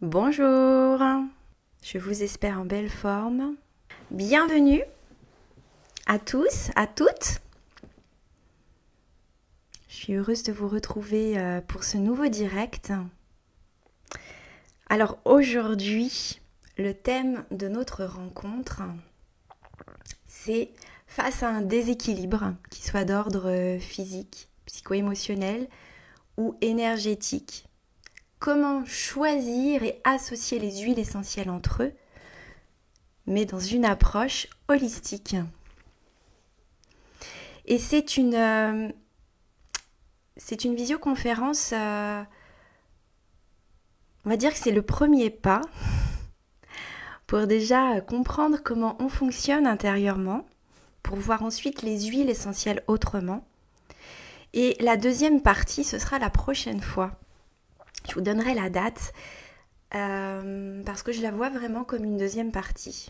Bonjour, je vous espère en belle forme. Bienvenue à tous, à toutes. Je suis heureuse de vous retrouver pour ce nouveau direct. Alors aujourd'hui, le thème de notre rencontre, c'est face à un déséquilibre, qui soit d'ordre physique, psycho-émotionnel ou énergétique. Comment choisir et associer les huiles essentielles entre eux, mais dans une approche holistique. Et c'est une visioconférence, on va dire que c'est le premier pas pour déjà comprendre comment on fonctionne intérieurement, pour voir ensuite les huiles essentielles autrement. Et la deuxième partie, ce sera la prochaine fois. Je vous donnerai la date parce que je la vois vraiment comme une deuxième partie.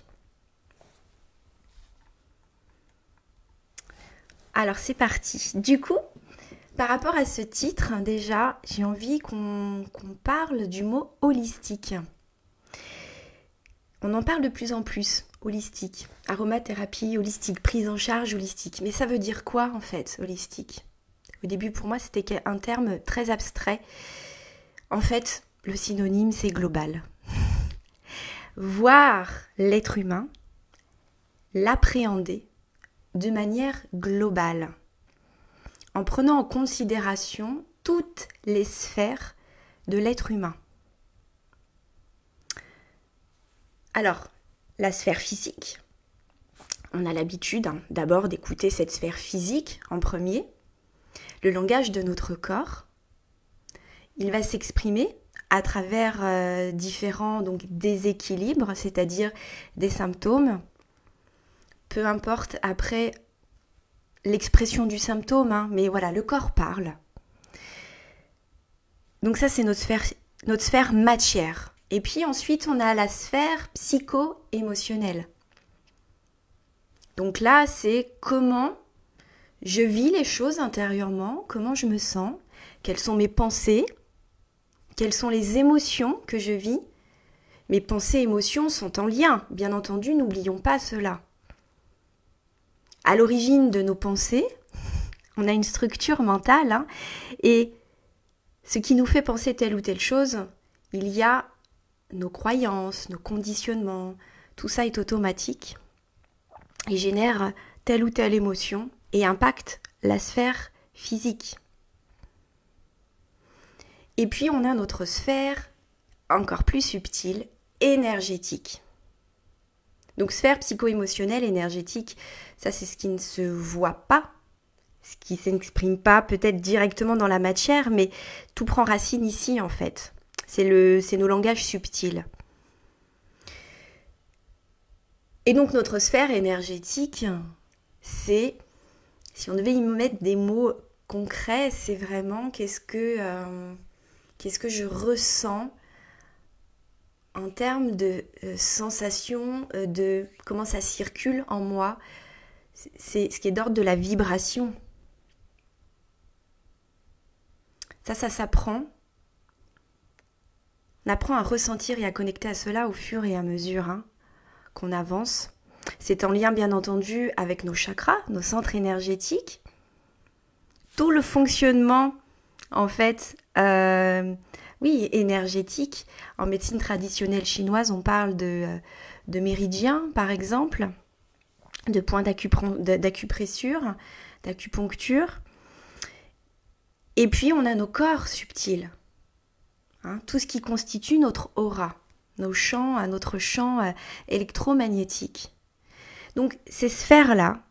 Alors c'est parti. Du coup, par rapport à ce titre, déjà, j'ai envie qu'on parle du mot holistique. On en parle de plus en plus, holistique. Aromathérapie holistique, prise en charge holistique. Mais ça veut dire quoi en fait, holistique ? Au début, pour moi, c'était un terme très abstrait. En fait, le synonyme, c'est global. Voir l'être humain, l'appréhender de manière globale, en prenant en considération toutes les sphères de l'être humain. Alors, la sphère physique, on a l'habitude d'abord d'écouter cette sphère physique en premier, le langage de notre corps. Il va s'exprimer à travers différents déséquilibres, c'est-à-dire des symptômes. Peu importe après l'expression du symptôme, mais voilà, le corps parle. Donc ça, c'est notre sphère matière. Et puis ensuite, on a la sphère psycho-émotionnelle. Donc là, c'est comment je vis les choses intérieurement, comment je me sens, quelles sont mes pensées, quelles sont les émotions que je vis. Mes pensées et émotions sont en lien, bien entendu, n'oublions pas cela. À l'origine de nos pensées, on a une structure mentale, et ce qui nous fait penser telle ou telle chose, il y a nos croyances, nos conditionnements, tout ça est automatique et génère telle ou telle émotion et impacte la sphère physique. Et puis on a notre sphère encore plus subtile, énergétique. Donc sphère psycho-émotionnelle, énergétique, ça c'est ce qui ne se voit pas, ce qui ne s'exprime pas peut-être directement dans la matière, mais tout prend racine ici en fait. C'est nos langages subtils. Et donc notre sphère énergétique, c'est, si on devait y mettre des mots concrets, c'est vraiment qu'est-ce que je ressens en termes de sensation, de comment ça circule en moi. C'est ce qui est d'ordre de la vibration. Ça s'apprend. On apprend à ressentir et à connecter à cela au fur et à mesure qu'on avance. C'est en lien bien entendu avec nos chakras, nos centres énergétiques. Tout le fonctionnement en fait, énergétique. En médecine traditionnelle chinoise, on parle de méridiens par exemple, de points d'acupressure, d'acupuncture. Et puis on a nos corps subtils. Tout ce qui constitue notre aura, notre champ électromagnétique. Donc ces sphères-là,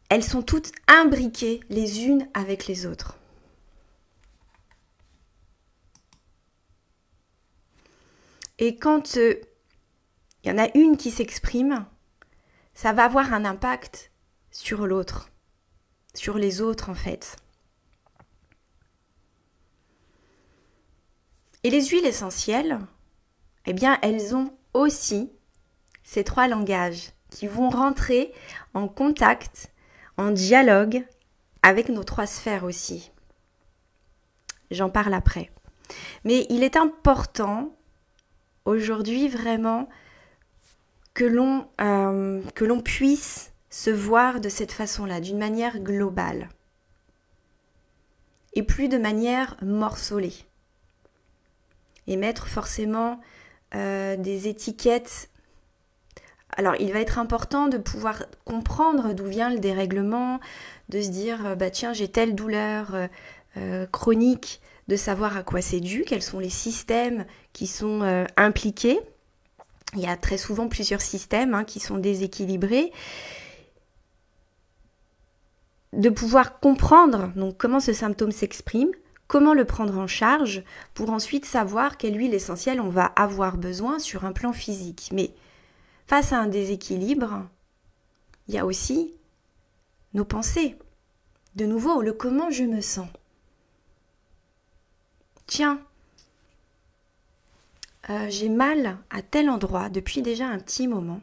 elles sont toutes imbriquées les unes avec les autres. Et quand il y en a une qui s'exprime, ça va avoir un impact sur l'autre, sur les autres en fait. Et les huiles essentielles, eh bien, elles ont aussi ces trois langages qui vont rentrer en contact, en dialogue avec nos trois sphères aussi. J'en parle après. Mais il est important aujourd'hui vraiment que l'on puisse se voir de cette façon-là, d'une manière globale et plus de manière morcelée. Et mettre forcément des étiquettes. Alors, il va être important de pouvoir comprendre d'où vient le dérèglement, de se dire, bah tiens, j'ai telle douleur chronique, de savoir à quoi c'est dû, quels sont les systèmes qui sont impliqués. Il y a très souvent plusieurs systèmes qui sont déséquilibrés. De pouvoir comprendre donc comment ce symptôme s'exprime, comment le prendre en charge, pour ensuite savoir quelle huile essentielle on va avoir besoin sur un plan physique. Mais face à un déséquilibre, il y a aussi nos pensées. De nouveau, le comment je me sens. Tiens, j'ai mal à tel endroit depuis déjà un petit moment.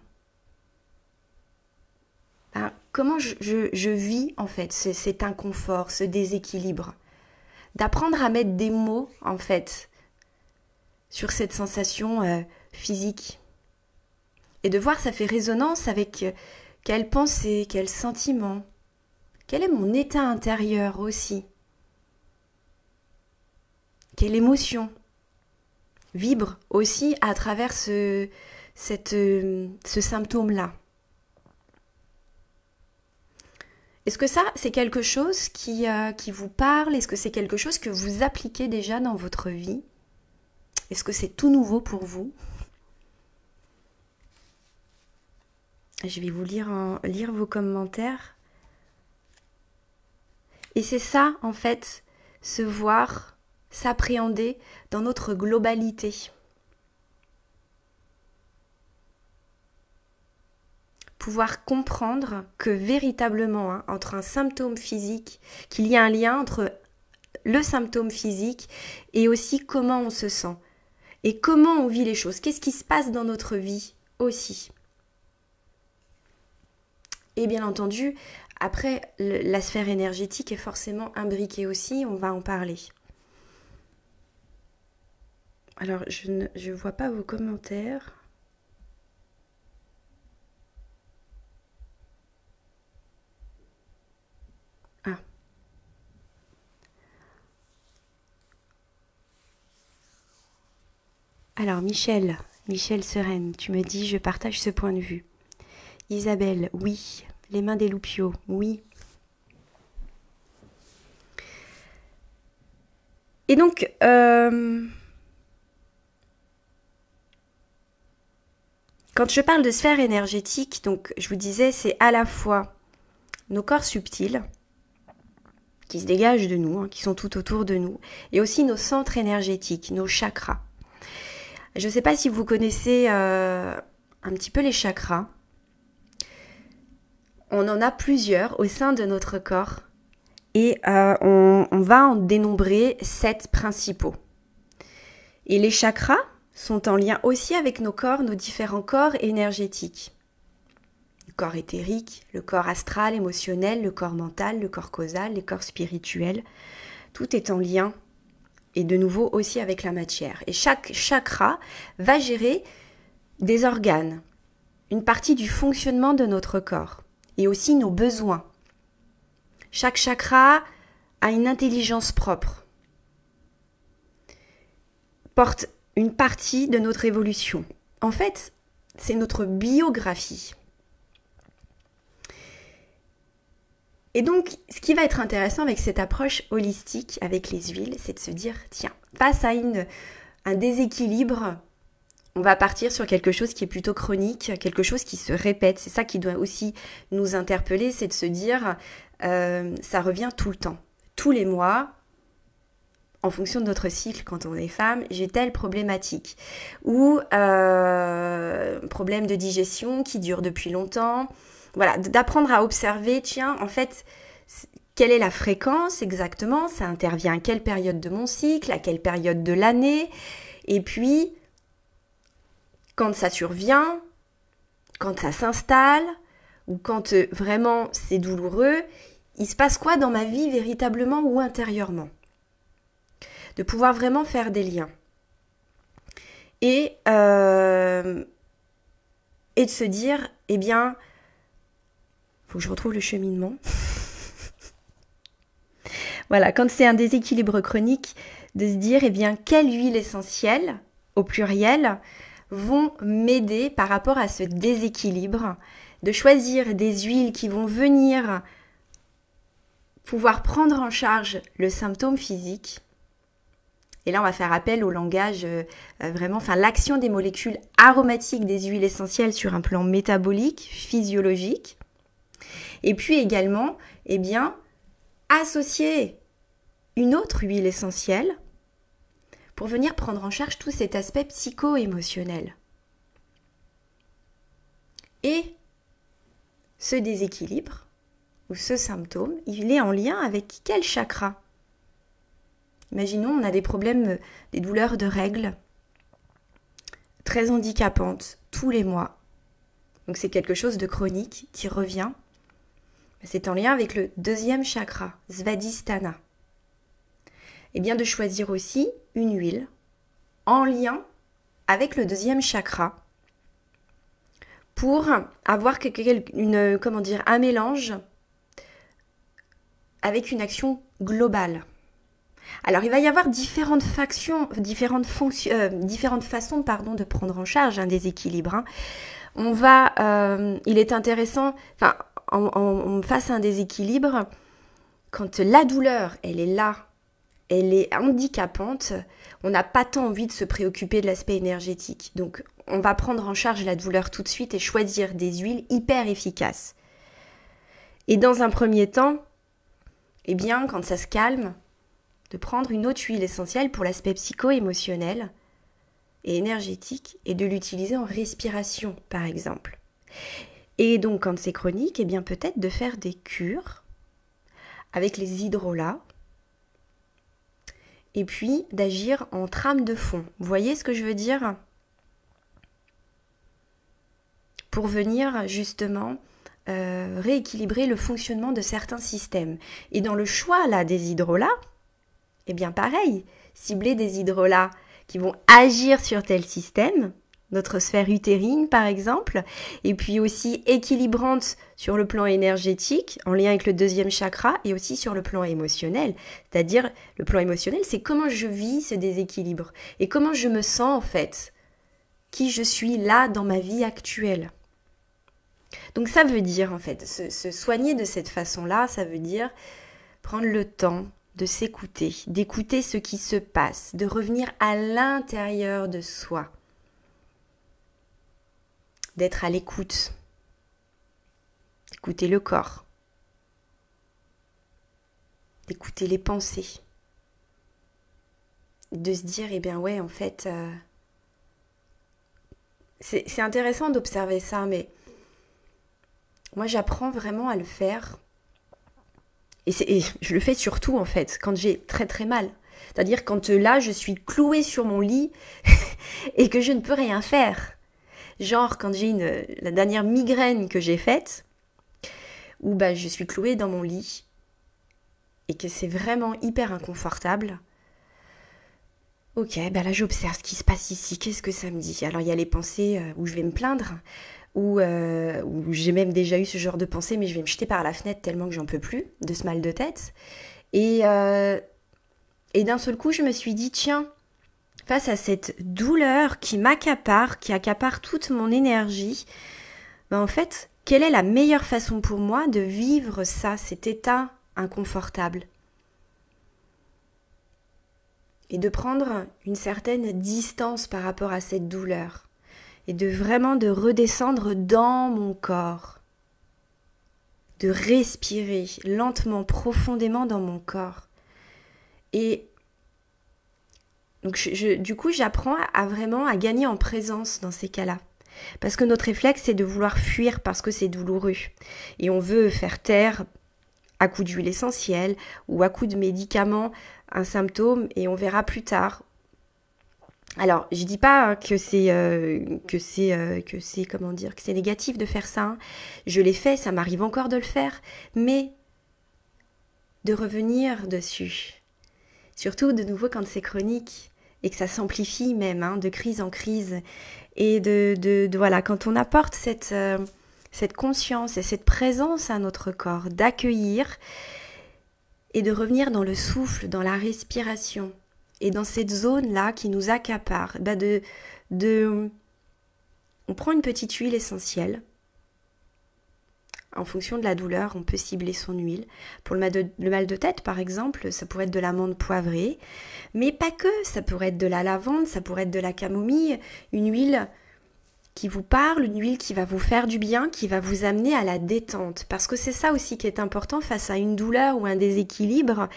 Comment je vis en fait cet inconfort, ce déséquilibre. D'apprendre à mettre des mots en fait sur cette sensation physique. Et de voir ça fait résonance avec quelle pensée, quel sentiment, quel est mon état intérieur aussi. Quelle émotion vibre aussi à travers ce symptôme-là. Est-ce que ça, c'est quelque chose qui vous parle? Est-ce que c'est quelque chose que vous appliquez déjà dans votre vie? Est-ce que c'est tout nouveau pour vous? Je vais vous lire vos commentaires. Et c'est ça, en fait, se voir, s'appréhender dans notre globalité. Pouvoir comprendre que véritablement, entre un symptôme physique, qu'il y a un lien entre le symptôme physique et aussi comment on se sent. Et comment on vit les choses. Qu'est-ce qui se passe dans notre vie aussi. Et bien entendu, après, la sphère énergétique est forcément imbriquée aussi, on va en parler. Alors, je ne vois pas vos commentaires. Ah. Alors, Michel Sereine, tu me dis, je partage ce point de vue. Isabelle, oui. Les mains des loupiaux, oui. Et donc, quand je parle de sphère énergétique, donc je vous disais, c'est à la fois nos corps subtils qui se dégagent de nous, qui sont tout autour de nous, et aussi nos centres énergétiques, nos chakras. Je ne sais pas si vous connaissez un petit peu les chakras. On en a plusieurs au sein de notre corps et on va en dénombrer 7 principaux. Et les chakras sont en lien aussi avec nos corps, nos différents corps énergétiques. Le corps éthérique, le corps astral, émotionnel, le corps mental, le corps causal, les corps spirituels. Tout est en lien et de nouveau aussi avec la matière. Et chaque chakra va gérer des organes, une partie du fonctionnement de notre corps. Et aussi nos besoins. Chaque chakra a une intelligence propre, porte une partie de notre évolution. En fait, c'est notre biographie. Et donc, ce qui va être intéressant avec cette approche holistique, avec les huiles, c'est de se dire, tiens, face à un déséquilibre, on va partir sur quelque chose qui est plutôt chronique, quelque chose qui se répète. C'est ça qui doit aussi nous interpeller, c'est de se dire, ça revient tout le temps. Tous les mois, en fonction de notre cycle, quand on est femme, j'ai telle problématique. Ou problème de digestion qui dure depuis longtemps. Voilà, d'apprendre à observer, tiens, en fait, quelle est la fréquence exactement? Ça intervient à quelle période de mon cycle, à quelle période de l'année? Et puis, quand ça survient, quand ça s'installe, ou quand vraiment c'est douloureux, il se passe quoi dans ma vie véritablement ou intérieurement? de pouvoir vraiment faire des liens. Et de se dire, eh bien, faut que je retrouve le cheminement. Voilà, quand c'est un déséquilibre chronique, de se dire, eh bien, quelle huile essentielle, au pluriel, vont m'aider par rapport à ce déséquilibre, de choisir des huiles qui vont venir pouvoir prendre en charge le symptôme physique. Et là, on va faire appel au langage vraiment, enfin l'action des molécules aromatiques des huiles essentielles sur un plan métabolique, physiologique. Et puis également, eh bien, associer une autre huile essentielle pour venir prendre en charge tout cet aspect psycho-émotionnel. Et ce déséquilibre ou ce symptôme, il est en lien avec quel chakra? Imaginons, on a des problèmes, des douleurs de règles très handicapantes tous les mois. Donc c'est quelque chose de chronique qui revient. C'est en lien avec le deuxième chakra, Svadhisthana. Et bien de choisir aussi une huile en lien avec le deuxième chakra pour avoir un mélange avec une action globale. Alors, il va y avoir différentes façons de prendre en charge un déséquilibre. Il est intéressant, face à un déséquilibre, quand la douleur, elle est là, elle est handicapante, on n'a pas tant envie de se préoccuper de l'aspect énergétique. Donc, on va prendre en charge la douleur tout de suite et choisir des huiles hyper efficaces. Et dans un premier temps, eh bien, quand ça se calme, de prendre une autre huile essentielle pour l'aspect psycho-émotionnel et énergétique et de l'utiliser en respiration, par exemple. Et donc, quand c'est chronique, eh bien, peut-être de faire des cures avec les hydrolats et puis d'agir en trame de fond. Vous voyez ce que je veux dire? Pour venir justement rééquilibrer le fonctionnement de certains systèmes. Et dans le choix là des hydrolats, eh bien pareil, cibler des hydrolats qui vont agir sur tel système, notre sphère utérine par exemple, et puis aussi équilibrante sur le plan énergétique, en lien avec le deuxième chakra, et aussi sur le plan émotionnel. C'est-à-dire, le plan émotionnel, c'est comment je vis ce déséquilibre, et comment je me sens en fait, qui je suis là dans ma vie actuelle. Donc ça veut dire en fait, se soigner de cette façon-là, ça veut dire prendre le temps de s'écouter, d'écouter ce qui se passe, de revenir à l'intérieur de soi, d'être à l'écoute, d'écouter le corps, d'écouter les pensées, de se dire, eh bien ouais, en fait, c'est intéressant d'observer ça, mais moi j'apprends vraiment à le faire. Et je le fais surtout en fait quand j'ai très très mal. C'est-à-dire quand là je suis clouée sur mon lit et que je ne peux rien faire. Genre quand j'ai la dernière migraine que j'ai faite, où je suis clouée dans mon lit et que c'est vraiment hyper inconfortable. Ok, là j'observe ce qui se passe ici, qu'est-ce que ça me dit? Alors il y a les pensées où je vais me plaindre, où j'ai même déjà eu ce genre de pensée, mais je vais me jeter par la fenêtre tellement que j'en peux plus de ce mal de tête. Et d'un seul coup, je me suis dit, tiens, face à cette douleur qui m'accapare, qui accapare toute mon énergie, en fait, quelle est la meilleure façon pour moi de vivre ça, cet état inconfortable? Et de prendre une certaine distance par rapport à cette douleur. Et de redescendre dans mon corps. De respirer lentement, profondément dans mon corps. Et donc du coup, j'apprends à gagner en présence dans ces cas-là. Parce que notre réflexe, c'est de vouloir fuir parce que c'est douloureux. Et on veut faire taire à coup d'huile essentielle ou à coup de médicaments un symptôme et on verra plus tard. Alors, je dis pas que c'est négatif de faire ça. Je l'ai fait, ça m'arrive encore de le faire, mais de revenir dessus Surtout de nouveau quand c'est chronique et que ça s'amplifie même, hein, de crise en crise. Et voilà, quand on apporte cette conscience et cette présence à notre corps, d'accueillir et de revenir dans le souffle, dans la respiration et dans cette zone-là qui nous accapare, on prend une petite huile essentielle. En fonction de la douleur, on peut cibler son huile. Pour le mal de tête, par exemple, ça pourrait être de l'amande poivrée. Mais pas que, ça pourrait être de la lavande, ça pourrait être de la camomille. Une huile qui vous parle, une huile qui va vous faire du bien, qui va vous amener à la détente. Parce que c'est ça aussi qui est important face à une douleur ou un déséquilibre.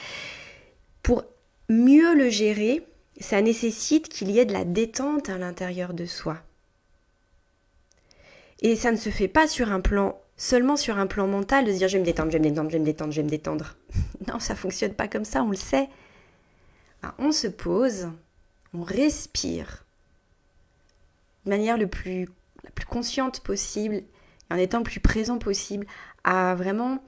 Pour mieux le gérer, ça nécessite qu'il y ait de la détente à l'intérieur de soi. Et ça ne se fait pas seulement sur un plan mental, de se dire je vais me détendre, je vais me détendre, je vais me détendre, je vais me détendre. Non, ça ne fonctionne pas comme ça, on le sait. Alors, on se pose, on respire de manière la plus consciente possible, en étant le plus présent possible, à vraiment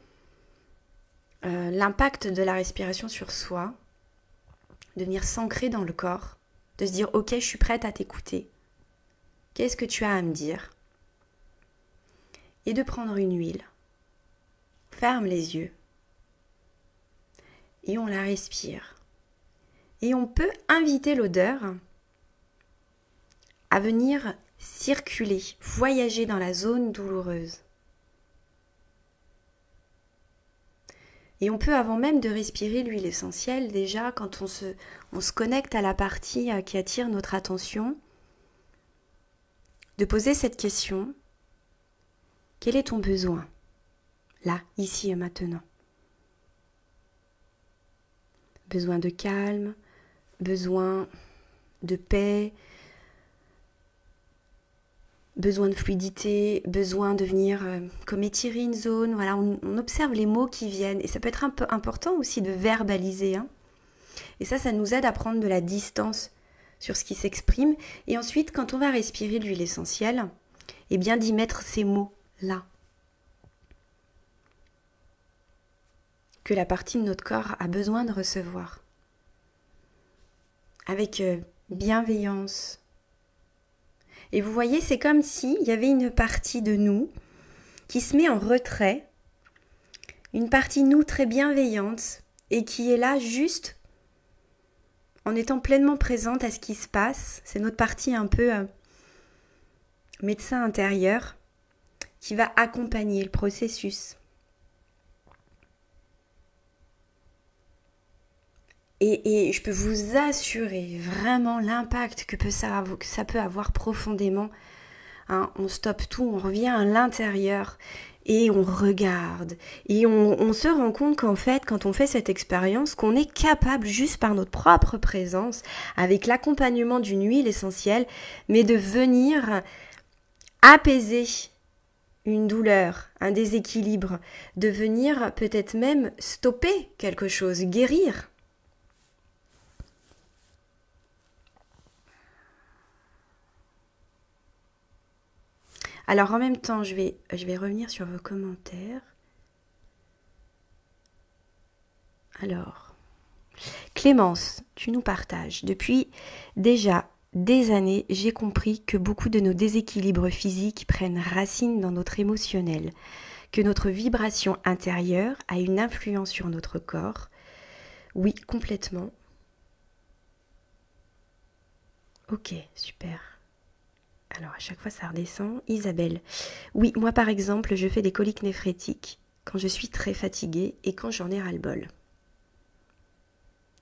l'impact de la respiration sur soi, de venir s'ancrer dans le corps, de se dire ok, je suis prête à t'écouter. Qu'est-ce que tu as à me dire ? Et de prendre une huile. Ferme les yeux. Et on la respire. Et on peut inviter l'odeur à venir circuler, voyager dans la zone douloureuse. Et on peut, avant même de respirer l'huile essentielle, déjà, quand on se connecte à la partie qui attire notre attention, de poser cette question. Quel est ton besoin, là, ici et maintenant? Besoin de calme, besoin de paix, besoin de fluidité, besoin de venir comme étirer une zone. Voilà, on observe les mots qui viennent. Et ça peut être un peu important aussi de verbaliser. Hein. Et ça nous aide à prendre de la distance sur ce qui s'exprime. Et ensuite, quand on va respirer l'huile essentielle, eh bien d'y mettre ces mots. Là, que la partie de notre corps a besoin de recevoir, avec bienveillance. Et vous voyez, c'est comme s'il y avait une partie de nous qui se met en retrait, une partie de nous très bienveillante et qui est là juste en étant pleinement présente à ce qui se passe. C'est notre partie un peu médecin intérieur qui va accompagner le processus. Et je peux vous assurer vraiment l'impact que ça peut avoir profondément. Hein, on stoppe tout, on revient à l'intérieur et on regarde. Et on se rend compte qu'en fait, quand on fait cette expérience, qu'on est capable, juste par notre propre présence, avec l'accompagnement d'une huile essentielle, mais de venir apaiser une douleur, un déséquilibre, de venir peut-être même stopper quelque chose, guérir. Alors en même temps, je vais revenir sur vos commentaires. Alors, Clémence, tu nous partages. Depuis déjà des années, j'ai compris que beaucoup de nos déséquilibres physiques prennent racine dans notre émotionnel, que notre vibration intérieure a une influence sur notre corps. Oui, complètement. Ok, super. Alors à chaque fois ça redescend. Isabelle, oui, moi par exemple, je fais des coliques néphrétiques quand je suis très fatiguée et quand j'en ai ras-le-bol.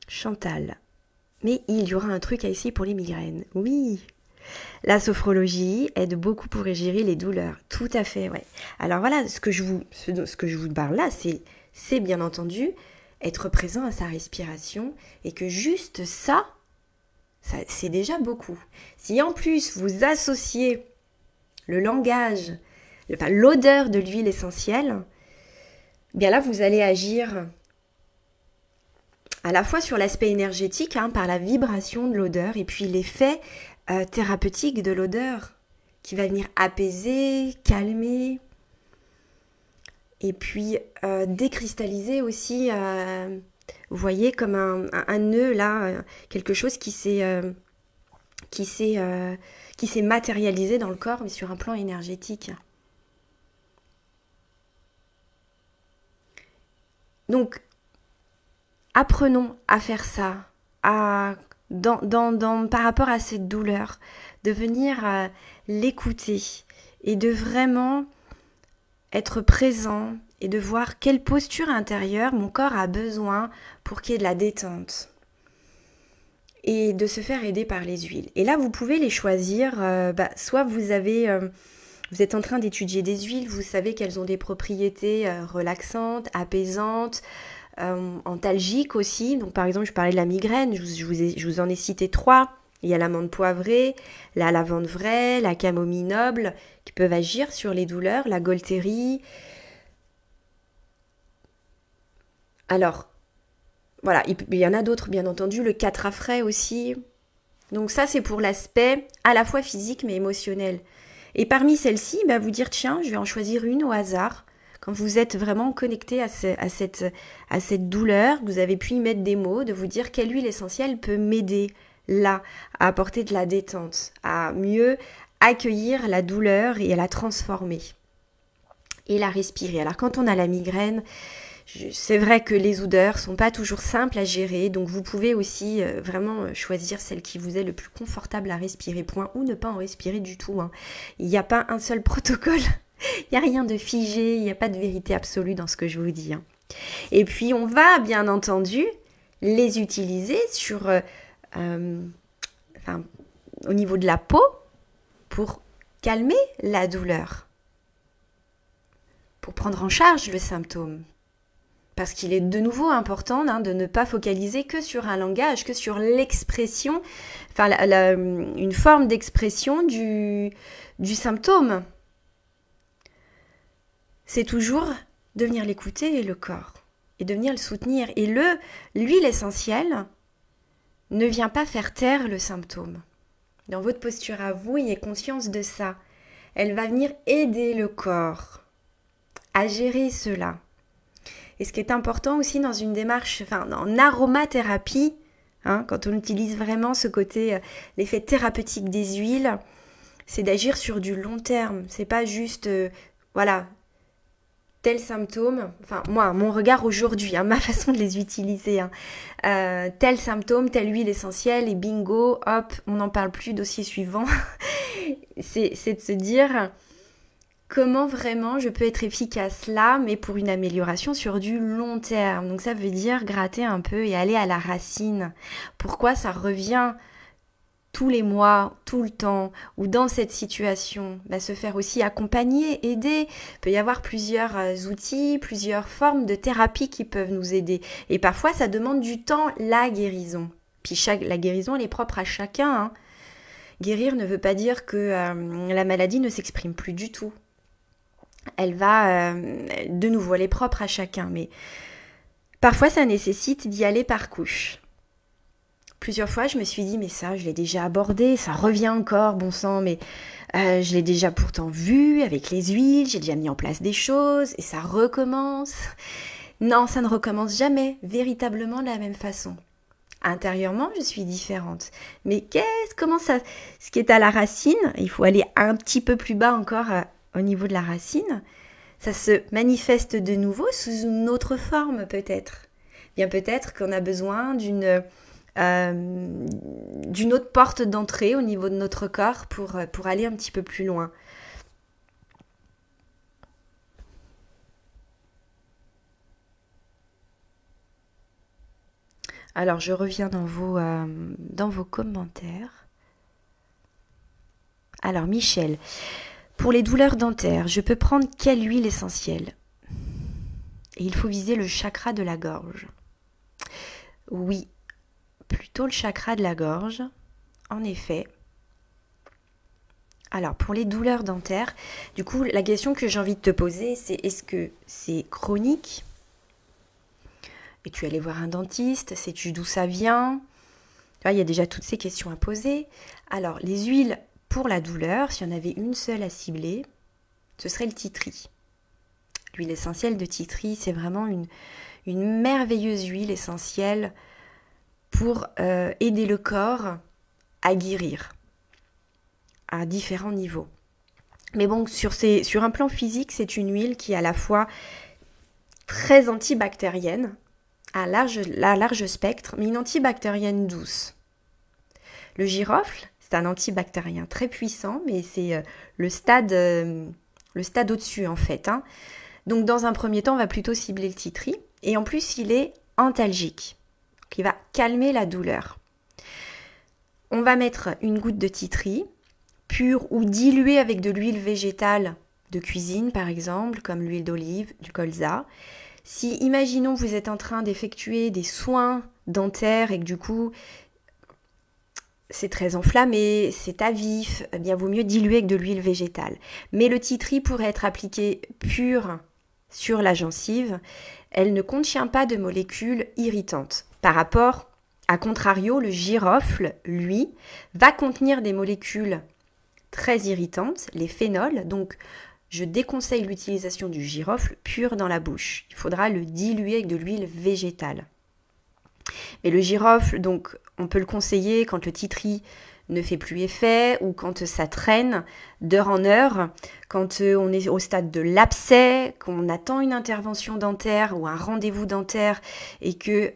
Chantal, mais il y aura un truc à essayer pour les migraines. Oui. La sophrologie aide beaucoup pour gérer les douleurs. Tout à fait, ouais. Alors voilà, ce que je vous parle là, c'est bien entendu être présent à sa respiration et que juste ça, c'est déjà beaucoup. Si en plus vous associez le langage, l'odeur de l'huile essentielle, bien là vous allez agir à la fois sur l'aspect énergétique, hein, par la vibration de l'odeur, et puis l'effet thérapeutique de l'odeur, qui va venir apaiser, calmer, et puis décristalliser aussi Vous voyez comme un nœud là, quelque chose qui s'est matérialisé dans le corps, mais sur un plan énergétique. Donc, apprenons à faire ça, par rapport à cette douleur, de venir l'écouter et de vraiment être présent et de voir quelle posture intérieure mon corps a besoin pour qu'il y ait de la détente. Et de se faire aider par les huiles. Et là, vous pouvez les choisir, soit vous êtes en train d'étudier des huiles, vous savez qu'elles ont des propriétés relaxantes, apaisantes, antalgiques aussi. Donc par exemple, je parlais de la migraine, je vous en ai cité 3. Il y a l'amande poivrée, la lavande vraie, la camomille noble, qui peuvent agir sur les douleurs, la Golterie. Alors, voilà, il y en a d'autres, bien entendu, le catrafray aussi. Donc ça, c'est pour l'aspect à la fois physique mais émotionnel. Et parmi celles-ci, vous dire, tiens, je vais en choisir une au hasard. Quand vous êtes vraiment connecté à cette douleur, vous avez pu y mettre des mots, de vous dire quelle huile essentielle peut m'aider là, à apporter de la détente, à mieux accueillir la douleur et à la transformer. Et la respirer. Alors quand on a la migraine, c'est vrai que les odeurs sont pas toujours simples à gérer, donc vous pouvez aussi vraiment choisir celle qui vous est le plus confortable à respirer, point, ou ne pas en respirer du tout. Il n'y a pas un seul protocole, il n'y a rien de figé, il n'y a pas de vérité absolue dans ce que je vous dis. Et puis on va bien entendu les utiliser sur, au niveau de la peau pour calmer la douleur, pour prendre en charge le symptôme. Parce qu'il est de nouveau important de ne pas focaliser que sur un langage, que sur l'expression, une forme d'expression du symptôme. C'est toujours de venir l'écouter, le corps, et de venir le soutenir. Et l'huile essentielle ne vient pas faire taire le symptôme. Dans votre posture à vous, ayez conscience de ça. Elle va venir aider le corps à gérer cela. Et ce qui est important aussi dans une démarche, en aromathérapie, quand on utilise vraiment ce côté, l'effet thérapeutique des huiles, c'est d'agir sur du long terme. C'est pas juste, tel symptôme, moi, mon regard aujourd'hui, ma façon de les utiliser, tel symptôme, telle huile essentielle, et bingo, hop, on n'en parle plus, dossier suivant. c'est de se dire comment vraiment je peux être efficace là, mais pour une amélioration sur du long terme. Donc ça veut dire gratter un peu et aller à la racine. Pourquoi ça revient tous les mois, tout le temps, ou dans cette situation, se faire aussi accompagner, aider. Il peut y avoir plusieurs outils, plusieurs formes de thérapie qui peuvent nous aider. Et parfois, ça demande du temps, la guérison. Puis la guérison, elle est propre à chacun. Guérir ne veut pas dire que la maladie ne s'exprime plus du tout. Elle va, de nouveau, elle est propre à chacun. Mais parfois, ça nécessite d'y aller par couches. Plusieurs fois, je me suis dit, mais ça, je l'ai déjà abordé, ça revient encore, bon sang, mais je l'ai déjà pourtant vu avec les huiles, j'ai déjà mis en place des choses, et ça recommence. Non, ça ne recommence jamais véritablement de la même façon. Intérieurement, je suis différente. Mais comment ça, ce qui est à la racine, il faut aller un petit peu plus bas encore au niveau de la racine, ça se manifeste de nouveau sous une autre forme peut-être. Bien peut-être qu'on a besoin d'une autre porte d'entrée au niveau de notre corps pour aller un petit peu plus loin. Alors, je reviens dans vos commentaires. Alors, Michel, pour les douleurs dentaires, je peux prendre quelle huile essentielle? Et il faut viser le chakra de la gorge. Oui, plutôt le chakra de la gorge, en effet. Alors, pour les douleurs dentaires, du coup, la question que j'ai envie de te poser, c'est est-ce que c'est chronique? Es-tu allé voir un dentiste? Sais-tu d'où ça vient? Là, il y a déjà toutes ces questions à poser. Alors, les huiles pour la douleur, s'il y en avait une seule à cibler, ce serait le titri. L'huile essentielle de tea tree, c'est vraiment une merveilleuse huile essentielle pour aider le corps à guérir à différents niveaux. Mais bon, sur un plan physique, c'est une huile qui est à la fois très antibactérienne, à large spectre, mais une antibactérienne douce. Le girofle, c'est un antibactérien très puissant, mais c'est le stade au-dessus en fait. Hein. Donc dans un premier temps, on va plutôt cibler le tea tree. Et en plus, il est antalgique, qui va calmer la douleur. On va mettre une goutte de tea tree, pure ou diluée avec de l'huile végétale de cuisine par exemple, comme l'huile d'olive, du colza. Si, imaginons, vous êtes en train d'effectuer des soins dentaires et que du coup, c'est très enflammé, c'est à vif, eh bien, vaut mieux diluer avec de l'huile végétale. Mais le tea tree pourrait être appliqué pur sur la gencive. Elle ne contient pas de molécules irritantes. Par rapport, à contrario, le girofle, lui, va contenir des molécules très irritantes, les phénols. Donc, je déconseille l'utilisation du girofle pur dans la bouche. Il faudra le diluer avec de l'huile végétale. Mais le girofle, donc, on peut le conseiller quand le tea tree ne fait plus effet ou quand ça traîne d'heure en heure, quand on est au stade de l'abcès, qu'on attend une intervention dentaire ou un rendez-vous dentaire et que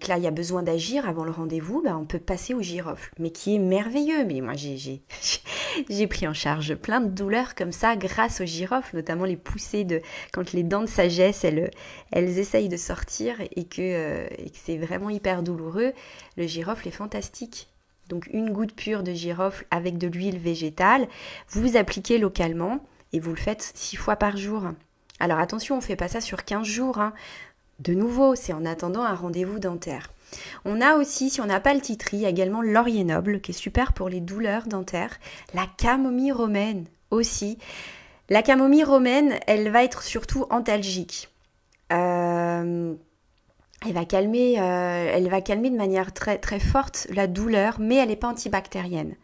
là, il y a besoin d'agir avant le rendez-vous, on peut passer au girofle, mais qui est merveilleux. Mais moi, j'ai pris en charge plein de douleurs comme ça grâce au girofle, notamment les poussées quand les dents de sagesse, elles essayent de sortir et que c'est vraiment hyper douloureux. Le girofle est fantastique. Donc, une goutte pure de girofle avec de l'huile végétale, vous appliquez localement et vous le faites 6 fois par jour. Alors, attention, on ne fait pas ça sur 15 jours, hein. De nouveau, c'est en attendant un rendez-vous dentaire. On a aussi, si on n'a pas le tea tree, également le laurier noble, qui est super pour les douleurs dentaires. La camomille romaine aussi. La camomille romaine, elle va être surtout antalgique. Elle va calmer de manière très, très forte la douleur, mais elle n'est pas antibactérienne.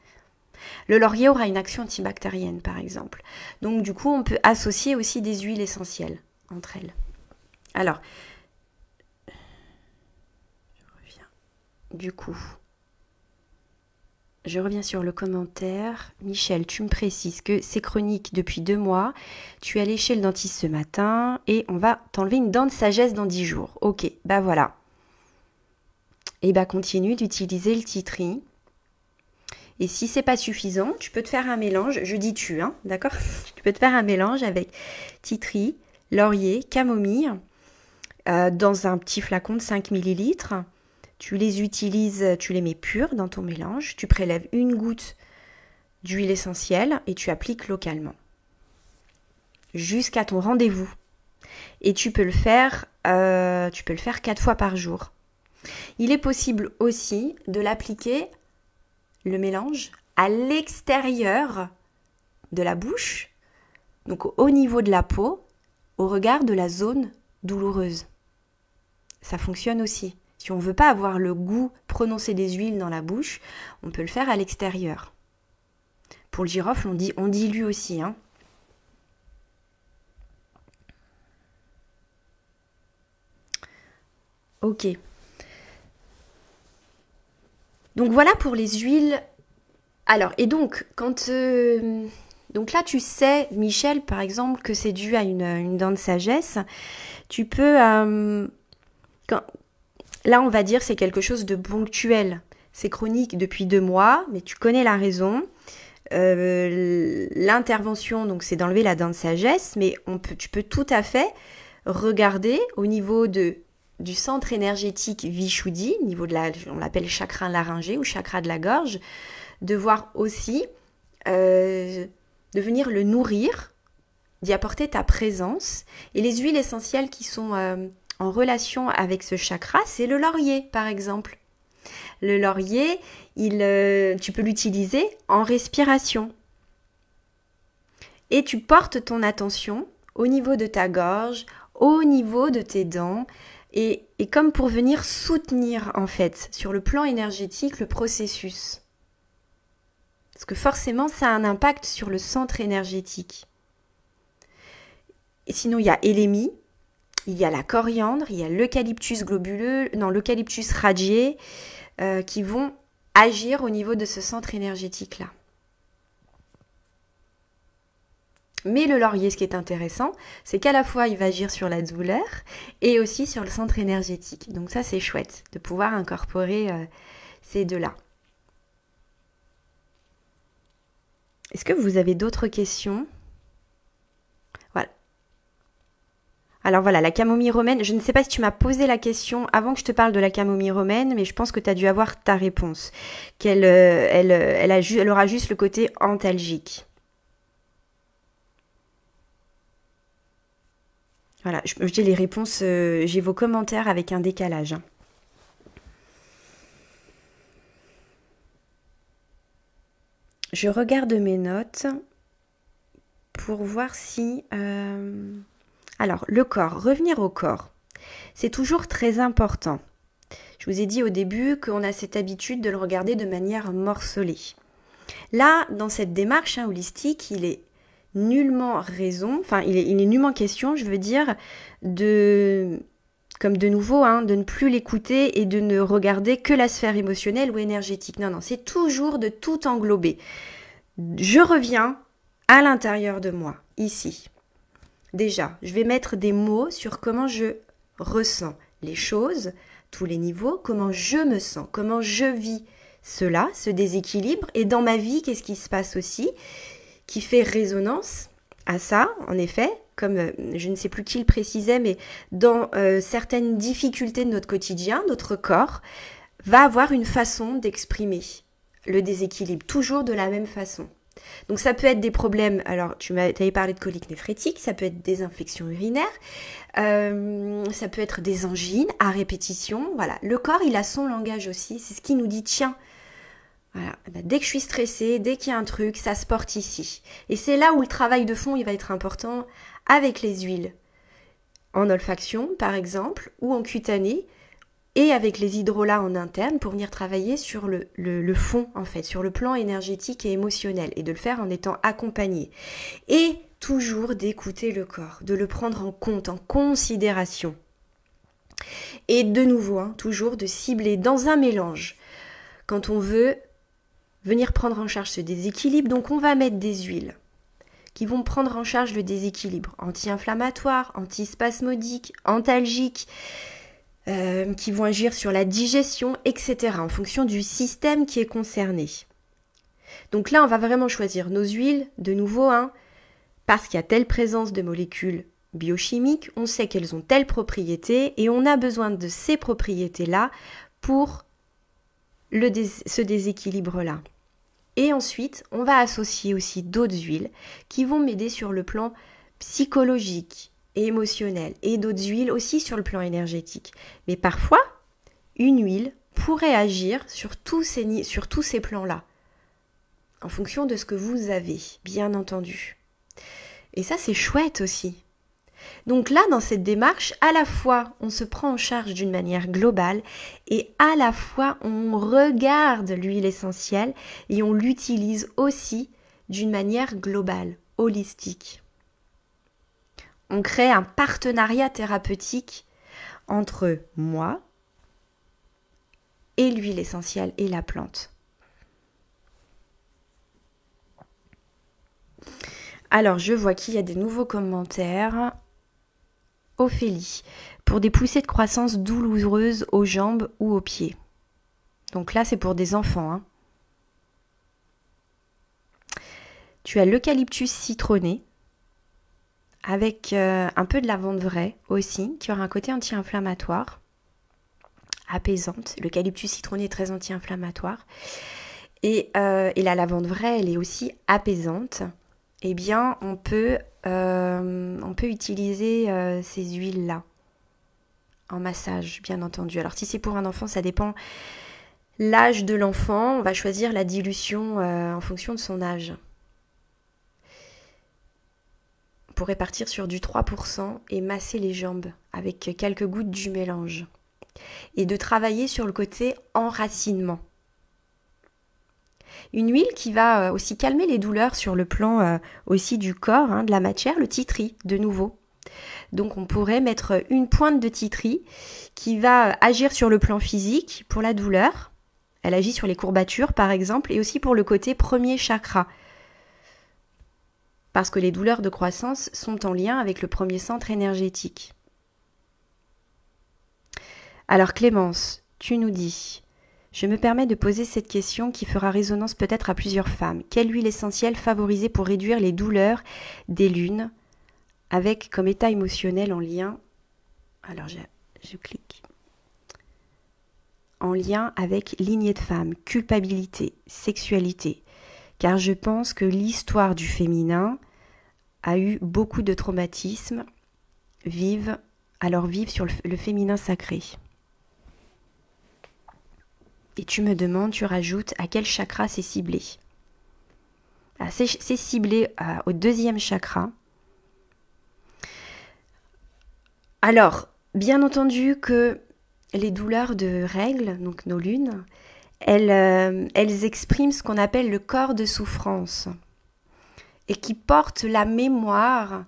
Le laurier aura une action antibactérienne, par exemple. Donc, du coup, on peut associer aussi des huiles essentielles entre elles. Alors, je reviens sur le commentaire. Michel, tu me précises que c'est chronique depuis 2 mois. Tu es allé chez le dentiste ce matin et on va t'enlever une dent de sagesse dans 10 jours. Ok, voilà. Et continue d'utiliser le tea tree. Et si c'est pas suffisant, tu peux te faire un mélange. Je dis tu, hein, d'accord? Tu peux te faire un mélange avec tea tree, laurier, camomille dans un petit flacon de 5 ml. Tu les utilises, tu les mets purs dans ton mélange, tu prélèves une goutte d'huile essentielle et tu appliques localement jusqu'à ton rendez-vous. Et tu peux le faire 4 fois par jour. Il est possible aussi de l'appliquer, le mélange, à l'extérieur de la bouche, donc au niveau de la peau, au regard de la zone douloureuse. Ça fonctionne aussi. Si on ne veut pas avoir le goût prononcé des huiles dans la bouche, on peut le faire à l'extérieur. Pour le girofle, on dilue aussi. Hein. Ok. Donc voilà pour les huiles. Alors, et donc, donc là, tu sais, Michel, par exemple, que c'est dû à une dent de sagesse. Tu peux... Là, on va dire c'est quelque chose de ponctuel. C'est chronique depuis 2 mois, mais tu connais la raison. L'intervention, donc, c'est d'enlever la dent de sagesse, mais tu peux tout à fait regarder au niveau du centre énergétique Vishuddhi, au niveau on l'appelle chakra laryngé ou chakra de la gorge, de voir aussi, de venir le nourrir, d'y apporter ta présence. Et les huiles essentielles qui sont en relation avec ce chakra, c'est le laurier, par exemple. Le laurier, tu peux l'utiliser en respiration. Et tu portes ton attention au niveau de ta gorge, au niveau de tes dents, et comme pour venir soutenir, en fait, sur le plan énergétique, le processus. Parce que forcément, ça a un impact sur le centre énergétique. Et sinon, il y a Élémie, il y a la coriandre, il y a l'eucalyptus globuleux, non, l'eucalyptus radié, qui vont agir au niveau de ce centre énergétique-là. Mais le laurier, ce qui est intéressant, c'est qu'à la fois, il va agir sur la douleur et aussi sur le centre énergétique. Donc ça, c'est chouette de pouvoir incorporer ces deux-là. Est-ce que vous avez d'autres questions? Voilà. Alors voilà, la camomille romaine, je ne sais pas si tu m'as posé la question avant que je te parle de la camomille romaine, mais je pense que tu as dû avoir ta réponse, qu'elle elle aura juste le côté antalgique. Voilà, je dis les réponses, j'ai vos commentaires avec un décalage. Hein. Je regarde mes notes pour voir si... Alors, le corps, revenir au corps, c'est toujours très important. Je vous ai dit au début qu'on a cette habitude de le regarder de manière morcelée. Là, dans cette démarche holistique, il est nullement raison, enfin il est nullement question, je veux dire, comme de nouveau, de ne plus l'écouter et de ne regarder que la sphère émotionnelle ou énergétique. Non, c'est toujours de tout englober. Je reviens à l'intérieur de moi, ici. Déjà, je vais mettre des mots sur comment je ressens les choses, tous les niveaux, comment je me sens, comment je vis cela, ce déséquilibre, et dans ma vie, qu'est-ce qui se passe aussi, qui fait résonance à ça, en effet, comme je ne sais plus qui le précisait, mais dans certaines difficultés de notre quotidien, notre corps va avoir une façon d'exprimer le déséquilibre, toujours de la même façon. Donc ça peut être des problèmes, alors tu avais parlé de coliques néphrétiques, ça peut être des infections urinaires, ça peut être des angines à répétition, voilà. Le corps, il a son langage aussi, c'est ce qui nous dit, tiens, voilà, dès que je suis stressée, dès qu'il y a un truc, ça se porte ici. Et c'est là où le travail de fond, il va être important avec les huiles, en olfaction par exemple, ou en cutanée, et avec les hydrolats en interne pour venir travailler sur le fond, en fait, sur le plan énergétique et émotionnel, et de le faire en étant accompagné. Et toujours d'écouter le corps, de le prendre en compte, en considération. Et de nouveau, toujours de cibler dans un mélange. Quand on veut venir prendre en charge ce déséquilibre, donc on va mettre des huiles qui vont prendre en charge le déséquilibre, anti-inflammatoires, antispasmodiques, antalgiques, qui vont agir sur la digestion, etc., en fonction du système qui est concerné. Donc là, on va vraiment choisir nos huiles, de nouveau, parce qu'il y a telle présence de molécules biochimiques, on sait qu'elles ont telle propriété, et on a besoin de ces propriétés-là pour ce déséquilibre-là. Et ensuite, on va associer aussi d'autres huiles qui vont m'aider sur le plan psychologique, émotionnel, et d'autres huiles aussi sur le plan énergétique. Mais parfois, une huile pourrait agir sur tous ces plans-là, en fonction de ce que vous avez, bien entendu. Et ça, c'est chouette aussi. Donc là, dans cette démarche, à la fois, on se prend en charge d'une manière globale et à la fois, on regarde l'huile essentielle et on l'utilise aussi d'une manière globale, holistique. On crée un partenariat thérapeutique entre moi et l'huile essentielle et la plante. Alors, je vois qu'il y a des nouveaux commentaires. Ophélie, pour des poussées de croissance douloureuses aux jambes ou aux pieds. Donc là, c'est pour des enfants. Tu as l'eucalyptus citronné, avec un peu de lavande vraie aussi, qui aura un côté anti-inflammatoire, apaisante. L'eucalyptus citronné est très anti-inflammatoire. Et la lavande vraie, elle est aussi apaisante. Eh bien, on peut utiliser ces huiles-là en massage, bien entendu. Alors, si c'est pour un enfant, ça dépend l'âge de l'enfant. On va choisir la dilution en fonction de son âge. On pourrait partir sur du 3% et masser les jambes avec quelques gouttes du mélange. Et de travailler sur le côté enracinement. Une huile qui va aussi calmer les douleurs sur le plan aussi du corps, de la matière, le titri, de nouveau. Donc on pourrait mettre une pointe de titri qui va agir sur le plan physique pour la douleur. Elle agit sur les courbatures par exemple et aussi pour le côté premier chakra. Parce que les douleurs de croissance sont en lien avec le premier centre énergétique. Alors Clémence, tu nous dis, je me permets de poser cette question qui fera résonance peut-être à plusieurs femmes. Quelle huile essentielle favoriser pour réduire les douleurs des lunes avec comme état émotionnel en lien, alors je clique, en lien avec lignée de femme, culpabilité, sexualité, car je pense que l'histoire du féminin a eu beaucoup de traumatismes, vive sur le féminin sacré. Et tu me demandes, tu rajoutes à quel chakra c'est ciblé. C'est ciblé au deuxième chakra. Alors, bien entendu que les douleurs de règles, donc nos lunes, elles expriment ce qu'on appelle le corps de souffrance et qui portent la mémoire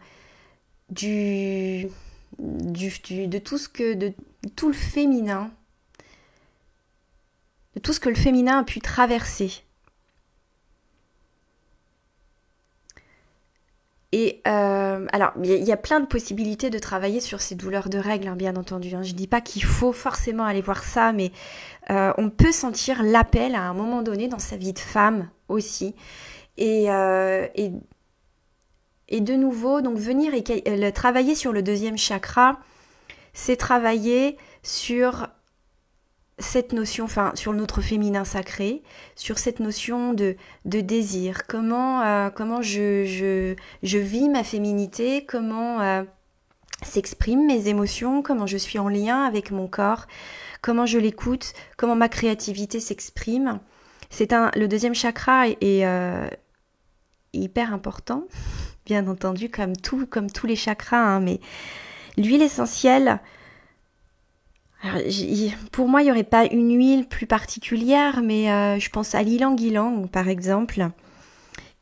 de tout le féminin, de tout ce que le féminin a pu traverser. Et alors, il y a plein de possibilités de travailler sur ces douleurs de règles, hein, bien entendu. Hein. Je ne dis pas qu'il faut forcément aller voir ça, mais on peut sentir l'appel à un moment donné dans sa vie de femme aussi. Et de nouveau, donc venir et travailler sur le deuxième chakra, c'est travailler sur cette notion, enfin sur notre féminin sacré, sur cette notion de désir, comment je vis ma féminité, comment s'expriment mes émotions, comment je suis en lien avec mon corps, comment je l'écoute, comment ma créativité s'exprime. Le deuxième chakra est hyper important, bien entendu, comme tous les chakras, hein, mais l'huile essentielle, alors, pour moi, il n'y aurait pas une huile plus particulière, mais je pense à l'ylang-ylang, par exemple,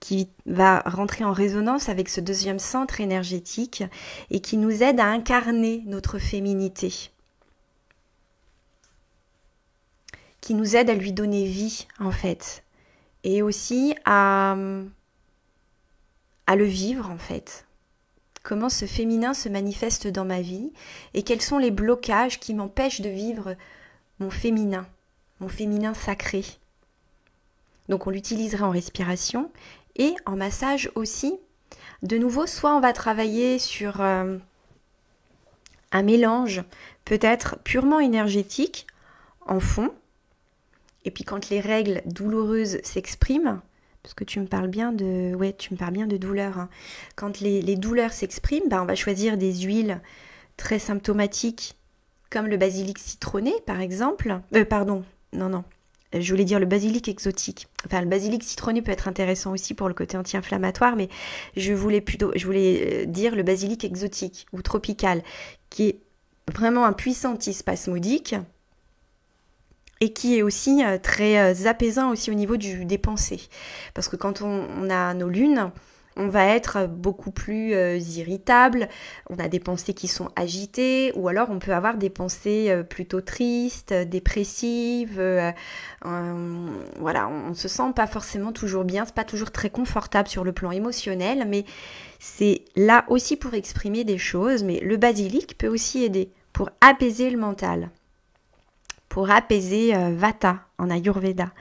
qui va rentrer en résonance avec ce deuxième centre énergétique et qui nous aide à incarner notre féminité, qui nous aide à lui donner vie, en fait, et aussi à le vivre, en fait. Comment ce féminin se manifeste dans ma vie et quels sont les blocages qui m'empêchent de vivre mon féminin sacré. Donc on l'utiliserait en respiration et en massage aussi. De nouveau, soit on va travailler sur un mélange peut-être purement énergétique en fond, et puis quand les règles douloureuses s'expriment, parce que tu me parles bien de douleur. Hein. Quand les douleurs s'expriment, on va choisir des huiles très symptomatiques, comme le basilic citronné, par exemple. Je voulais dire le basilic exotique. Enfin, le basilic citronné peut être intéressant aussi pour le côté anti-inflammatoire, mais je voulais dire le basilic exotique ou tropical, qui est vraiment un puissant antispasmodique et qui est aussi très apaisant aussi au niveau des pensées. Parce que quand on a nos lunes, on va être beaucoup plus irritable, on a des pensées qui sont agitées, ou alors on peut avoir des pensées plutôt tristes, dépressives, voilà, on ne se sent pas forcément toujours bien, c'est pas toujours très confortable sur le plan émotionnel, mais c'est là aussi pour exprimer des choses, mais le basilic peut aussi aider pour apaiser le mental, pour apaiser Vata en Ayurveda.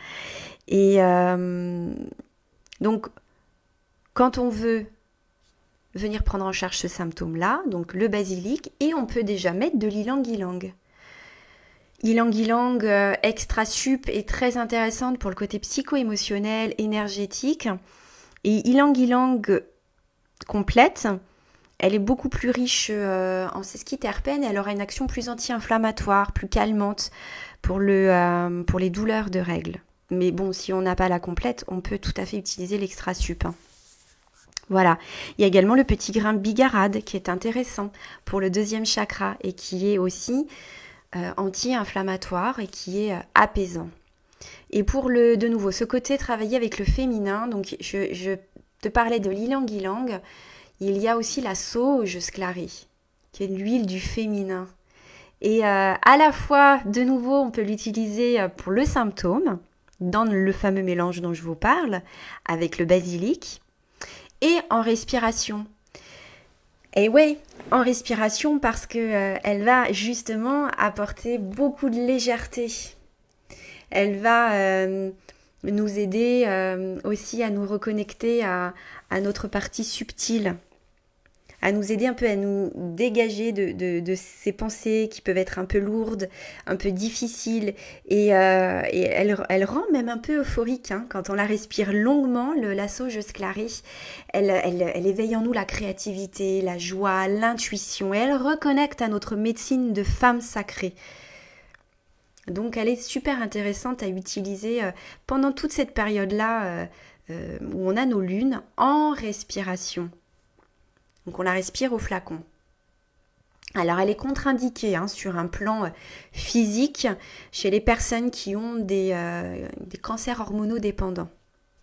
Et donc, quand on veut venir prendre en charge ce symptôme-là, donc le basilic, et on peut déjà mettre de l'ylang-ylang. Ylang-ylang extra sup est très intéressante pour le côté psycho-émotionnel, énergétique. Et ylang-ylang complète, elle est beaucoup plus riche en sesquiterpènes, elle aura une action plus anti-inflammatoire, plus calmante pour les douleurs de règles. Mais bon, si on n'a pas la complète, on peut tout à fait utiliser l'extra sup. Hein. Voilà. Il y a également le petit grain bigarade qui est intéressant pour le deuxième chakra et qui est aussi anti-inflammatoire et qui est apaisant. Et pour de nouveau, ce côté travailler avec le féminin, donc je te parlais de l'ylang-ylang, il y a aussi la sauge sclarée, qui est l'huile du féminin. Et à la fois, de nouveau, on peut l'utiliser pour le symptôme, dans le fameux mélange dont je vous parle, avec le basilic, et en respiration. Et ouais, en respiration parce que elle va justement apporter beaucoup de légèreté. Elle va nous aider aussi à nous reconnecter à notre partie subtile, à nous aider un peu à nous dégager de ces pensées qui peuvent être un peu lourdes, un peu difficiles. Et elle rend même un peu euphorique, hein, quand on la respire longuement, la sauge sclérée. Elle éveille en nous la créativité, la joie, l'intuition. Et elle reconnecte à notre médecine de femme sacrée. Donc elle est super intéressante à utiliser pendant toute cette période-là où on a nos lunes en respiration. Donc on la respire au flacon. Alors elle est contre-indiquée sur un plan physique chez les personnes qui ont des cancers hormonaux dépendants.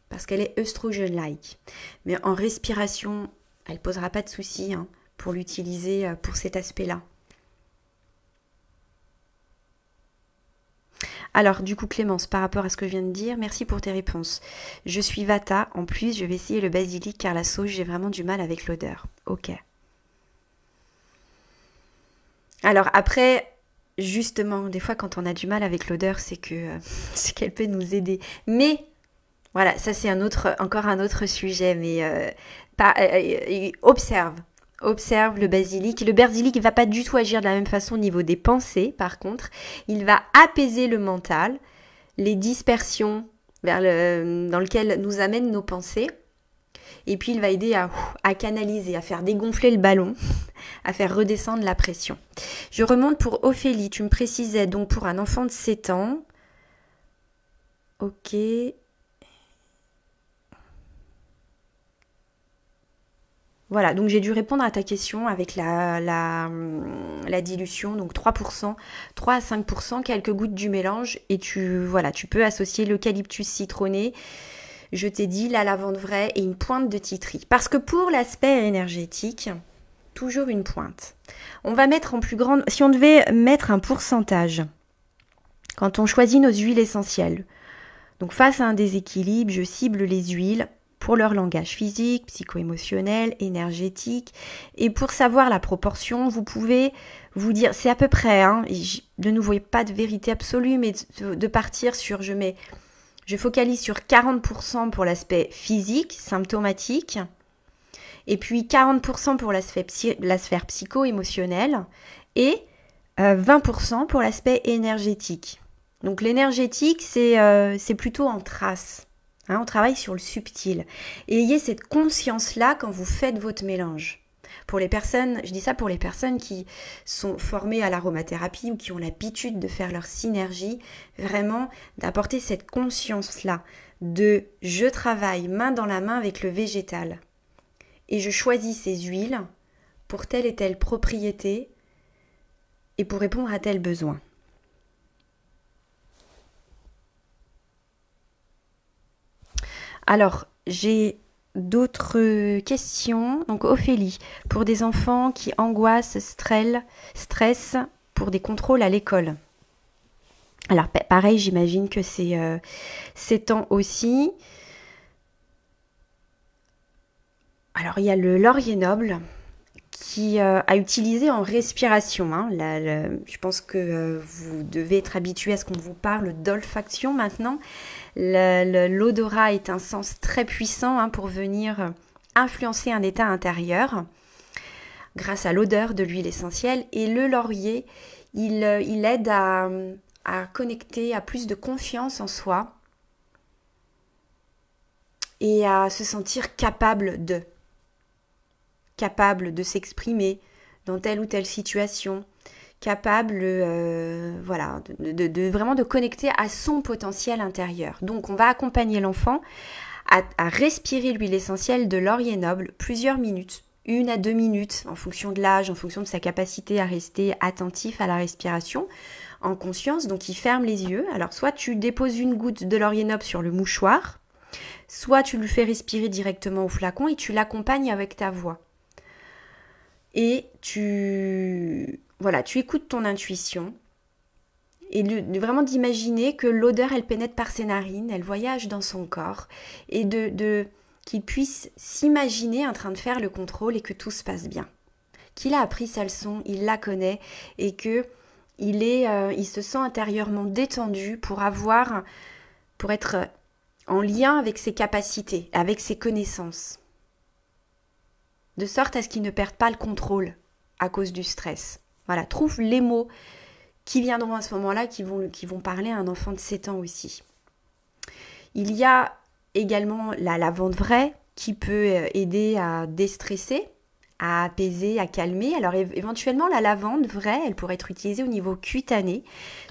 Parce qu'elle est œstrogène-like. Mais en respiration, elle ne posera pas de soucis pour l'utiliser pour cet aspect-là. Alors, du coup, Clémence, par rapport à ce que je viens de dire, merci pour tes réponses. Je suis Vata. En plus, je vais essayer le basilic car la sauge, j'ai vraiment du mal avec l'odeur. Ok. Alors, après, justement, des fois, quand on a du mal avec l'odeur, c'est qu'elle peut nous aider. Mais, voilà, ça, c'est encore un autre sujet. Mais observe. Observe le basilic. Le basilic ne va pas du tout agir de la même façon au niveau des pensées, par contre. Il va apaiser le mental, les dispersions dans lesquelles nous amènent nos pensées. Et puis, il va aider à canaliser, à faire dégonfler le ballon, à faire redescendre la pression. Je remonte pour Ophélie. Tu me précisais donc pour un enfant de 7 ans. Ok. Voilà, donc j'ai dû répondre à ta question avec la dilution, donc 3%, 3 à 5%, quelques gouttes du mélange, et tu peux associer l'eucalyptus citronné, je t'ai dit, la lavande vraie et une pointe de titri. Parce que pour l'aspect énergétique, toujours une pointe. On va mettre en plus grande, si on devait mettre un pourcentage, quand on choisit nos huiles essentielles, donc face à un déséquilibre, je cible les huiles pour leur langage physique, psycho-émotionnel, énergétique. Et pour savoir la proportion, vous pouvez vous dire, c'est à peu près, de nouveau, il n'y a pas de vérité absolue, mais de partir sur, je focalise sur 40% pour l'aspect physique, symptomatique, et puis 40% pour la sphère psycho-émotionnelle, et 20% pour l'aspect énergétique. Donc l'énergétique, c'est plutôt en trace. On travaille sur le subtil. Et ayez cette conscience-là quand vous faites votre mélange. Pour les personnes, je dis ça pour les personnes qui sont formées à l'aromathérapie ou qui ont l'habitude de faire leur synergie, vraiment d'apporter cette conscience-là de je travaille main dans la main avec le végétal. Et je choisis ces huiles pour telle et telle propriété et pour répondre à tel besoin. Alors, j'ai d'autres questions. Donc, Ophélie, pour des enfants qui angoissent, stressent pour des contrôles à l'école. Alors, pareil, j'imagine que c'est 7 ans aussi. Alors, il y a le laurier noble qui a utilisé en respiration. Je pense que vous devez être habitué à ce qu'on vous parle d'olfaction maintenant. L'odorat est un sens très puissant pour venir influencer un état intérieur grâce à l'odeur de l'huile essentielle. Et le laurier, il aide à connecter à plus de confiance en soi et à se sentir capable de s'exprimer dans telle ou telle situation, capable vraiment de connecter à son potentiel intérieur. Donc on va accompagner l'enfant à respirer l'huile essentielle de laurier noble plusieurs minutes, 1 à 2 minutes en fonction de l'âge, en fonction de sa capacité à rester attentif à la respiration en conscience. Donc il ferme les yeux. Alors soit tu déposes une goutte de laurier noble sur le mouchoir, soit tu lui fais respirer directement au flacon et tu l'accompagnes avec ta voix. et voilà, tu écoutes ton intuition et vraiment d'imaginer que l'odeur, elle pénètre par ses narines, elle voyage dans son corps et qu'il puisse s'imaginer en train de faire le contrôle et que tout se passe bien. Qu'il a appris sa leçon, il la connaît et que il se sent intérieurement détendu pour être en lien avec ses capacités, avec ses connaissances. De sorte à ce qu'il ne perde pas le contrôle à cause du stress. Voilà, trouve les mots qui viendront à ce moment-là, qui vont parler à un enfant de 7 ans aussi. Il y a également la lavande vraie qui peut aider à déstresser, à apaiser, à calmer. Alors éventuellement la lavande vraie, elle pourrait être utilisée au niveau cutané.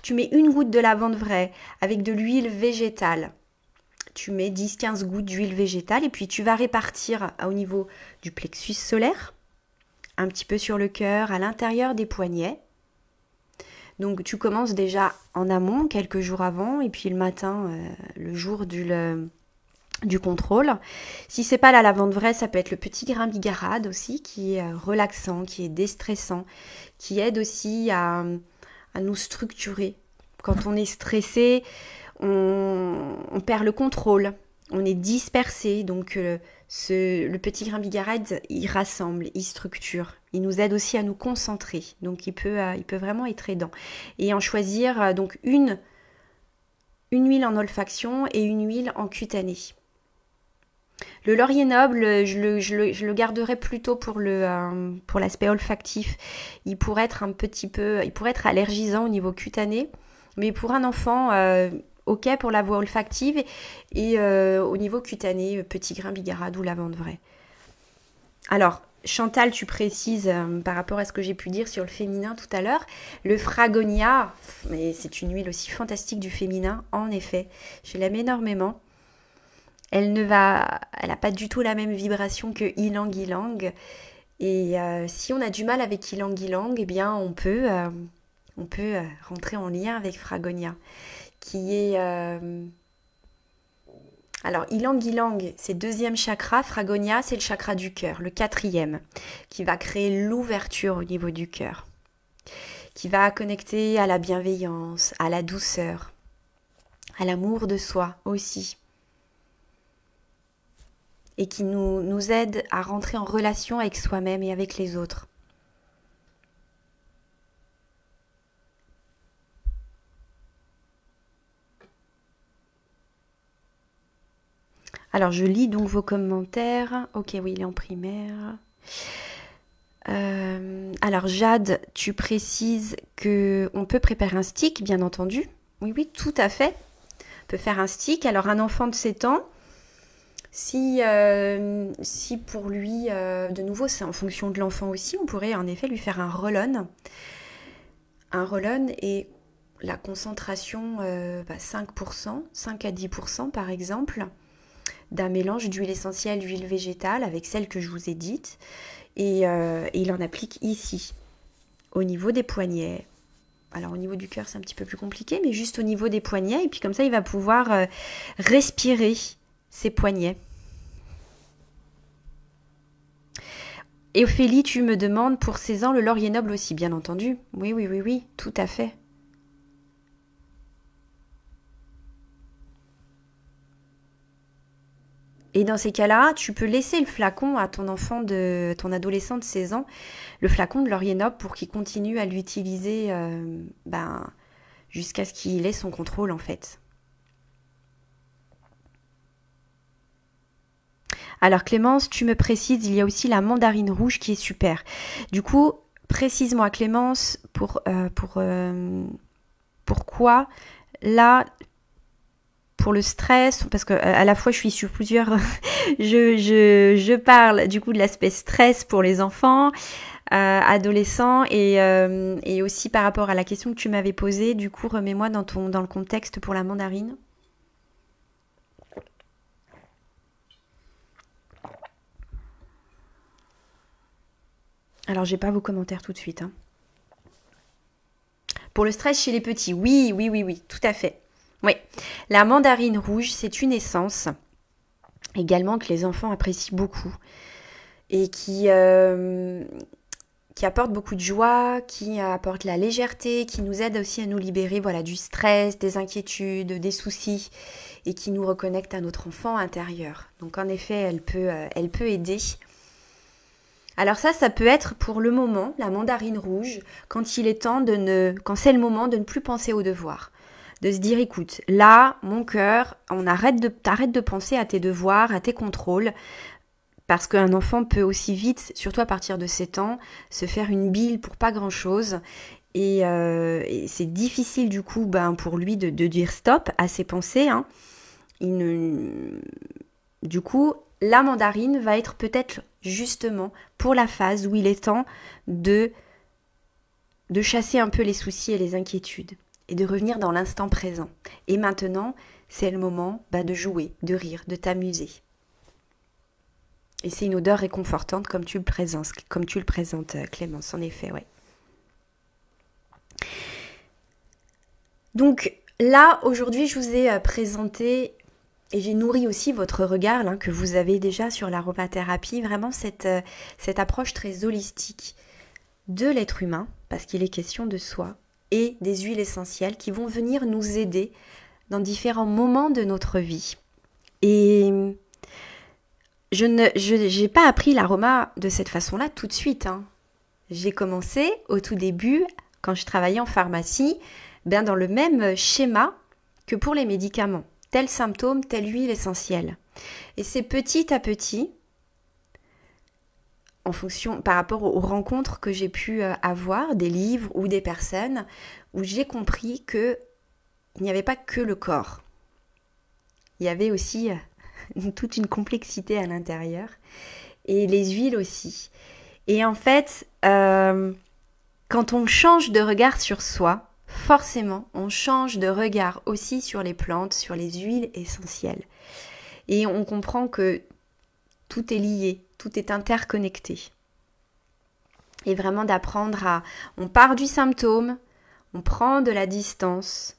Tu mets une goutte de lavande vraie avec de l'huile végétale. Tu mets 10-15 gouttes d'huile végétale et puis tu vas répartir au niveau du plexus solaire, un petit peu sur le cœur, à l'intérieur des poignets. Donc tu commences déjà en amont, quelques jours avant, et puis le matin, le jour du contrôle. Si c'est pas la lavande vraie, ça peut être le petit grain bigarade aussi, qui est relaxant, qui est déstressant, qui aide aussi à nous structurer. Quand on est stressé, on perd le contrôle, on est dispersé, donc le petit grain bigarade, il rassemble, il structure, il nous aide aussi à nous concentrer, donc il peut vraiment être aidant. Et en choisir donc une huile en olfaction et une huile en cutané. Le laurier noble, je le garderai plutôt pour l'aspect olfactif. Il pourrait être allergisant au niveau cutané, mais pour un enfant, ok pour la voie olfactive et au niveau cutané, petit grain bigarade ou lavande vraie. Alors, Chantal, tu précises par rapport à ce que j'ai pu dire sur le féminin tout à l'heure, le fragonia, mais c'est une huile aussi fantastique du féminin, en effet, je l'aime énormément. Elle n'a pas du tout la même vibration que ylang ylang. Et si on a du mal avec ylang ylang, eh bien on peut rentrer en lien avec fragonia, qui est... Alors, ylang ylang, c'est 2e chakra, fragonia, c'est le chakra du cœur, le 4e, qui va créer l'ouverture au niveau du cœur, qui va connecter à la bienveillance, à la douceur, à l'amour de soi aussi, et qui nous aide à rentrer en relation avec soi-même et avec les autres. Alors, je lis donc vos commentaires. Ok, oui, il est en primaire. Alors, Jade, tu précises qu'on peut préparer un stick, bien entendu. Oui, oui, tout à fait. On peut faire un stick. Alors, un enfant de 7 ans, si pour lui, de nouveau, c'est en fonction de l'enfant aussi, on pourrait en effet lui faire un roll-on. Un roll-on et la concentration, 5%, 5 à 10% par exemple, d'un mélange d'huile essentielle, d'huile végétale avec celle que je vous ai dite. Et il en applique ici, au niveau des poignets. Alors au niveau du cœur, c'est un petit peu plus compliqué, mais juste au niveau des poignets. Et puis comme ça, il va pouvoir respirer ses poignets. Et Ophélie, tu me demandes pour 16 ans le laurier noble aussi, bien entendu. Oui, oui, oui, oui, tout à fait. Et dans ces cas-là, tu peux laisser le flacon à ton adolescent de 16 ans, le flacon de laurier noble pour qu'il continue à l'utiliser jusqu'à ce qu'il ait son contrôle en fait. Alors Clémence, tu me précises, il y a aussi la mandarine rouge qui est super. Du coup, précise-moi Clémence, pourquoi là... Pour le stress, parce que à la fois je suis sur plusieurs, je parle du coup de l'aspect stress pour les enfants, adolescents et aussi par rapport à la question que tu m'avais posée. Du coup, remets-moi dans le contexte pour la mandarine. Alors j'ai pas vos commentaires tout de suite. Hein. Pour le stress chez les petits, oui, tout à fait. Oui, la mandarine rouge, c'est une essence également que les enfants apprécient beaucoup et qui qui apporte beaucoup de joie, qui apporte la légèreté, qui nous aide aussi à nous libérer voilà, du stress, des inquiétudes, des soucis, et qui nous reconnecte à notre enfant intérieur. Donc en effet, elle peut aider. Alors ça peut être pour le moment, la mandarine rouge, quand c'est le moment de ne plus penser aux devoirs. De se dire, écoute, là, mon cœur, t'arrêtes de penser à tes devoirs, à tes contrôles, parce qu'un enfant peut aussi vite, surtout à partir de 7 ans, se faire une bile pour pas grand-chose. Et c'est difficile du coup pour lui de dire stop à ses pensées. Hein. Du coup, la mandarine va être peut-être justement pour la phase où il est temps de chasser un peu les soucis et les inquiétudes et de revenir dans l'instant présent. Et maintenant, c'est le moment de jouer, de rire, de t'amuser. Et c'est une odeur réconfortante comme tu le présentes, Clémence, en effet, ouais. Donc là, aujourd'hui, je vous ai présenté et j'ai nourri aussi votre regard que vous avez déjà sur l'aromathérapie, vraiment cette approche très holistique de l'être humain, parce qu'il est question de soi, et des huiles essentielles qui vont venir nous aider dans différents moments de notre vie. Et je n'ai pas appris l'aroma de cette façon-là tout de suite. Hein. J'ai commencé au tout début, quand je travaillais en pharmacie, dans le même schéma que pour les médicaments. Tel symptôme, telle huile essentielle. Et c'est petit à petit, en fonction, par rapport aux rencontres que j'ai pu avoir, des livres ou des personnes, où j'ai compris qu'il n'y avait pas que le corps. Il y avait aussi toute une complexité à l'intérieur. Et les huiles aussi. Et en fait, quand on change de regard sur soi, forcément, on change de regard aussi sur les plantes, sur les huiles essentielles. Et on comprend que tout est lié, tout est interconnecté. Et vraiment d'apprendre à... On part du symptôme, on prend de la distance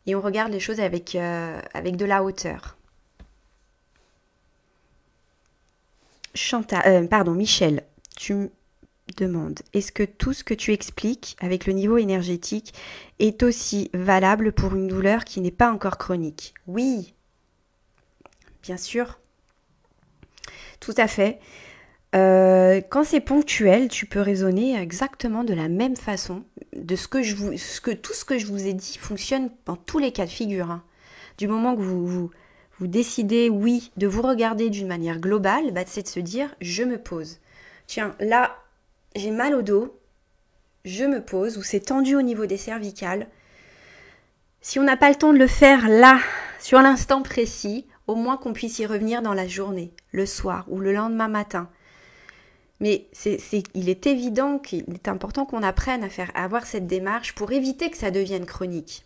et on regarde les choses avec de la hauteur. Michel, tu me demandes, est-ce que tout ce que tu expliques avec le niveau énergétique est aussi valable pour une douleur qui n'est pas encore chronique? Oui, bien sûr, tout à fait. Quand c'est ponctuel, tu peux raisonner exactement de la même façon. Tout ce que je vous ai dit fonctionne dans tous les cas de figure. Hein. Du moment que vous décidez, oui, de vous regarder d'une manière globale, c'est de se dire, je me pose. Tiens, là, j'ai mal au dos, je me pose, ou c'est tendu au niveau des cervicales. Si on n'a pas le temps de le faire là, sur l'instant précis, au moins qu'on puisse y revenir dans la journée, le soir ou le lendemain matin. Mais il est évident qu'il est important qu'on apprenne à avoir cette démarche pour éviter que ça devienne chronique.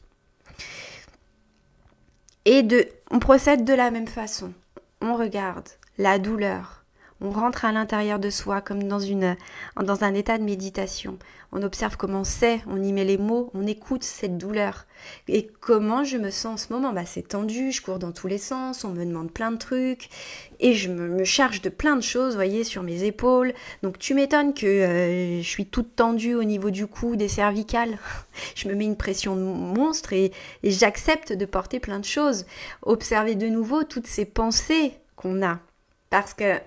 Et on procède de la même façon. On regarde la douleur. On rentre à l'intérieur de soi comme dans un état de méditation. On observe comment c'est, on y met les mots, on écoute cette douleur. Et comment je me sens en ce moment? C'est tendu, je cours dans tous les sens, on me demande plein de trucs. Et je me charge de plein de choses, vous voyez, sur mes épaules. Donc tu m'étonnes que je suis toute tendue au niveau du cou, des cervicales. Je me mets une pression monstre et j'accepte de porter plein de choses. Observer de nouveau toutes ces pensées qu'on a. Parce que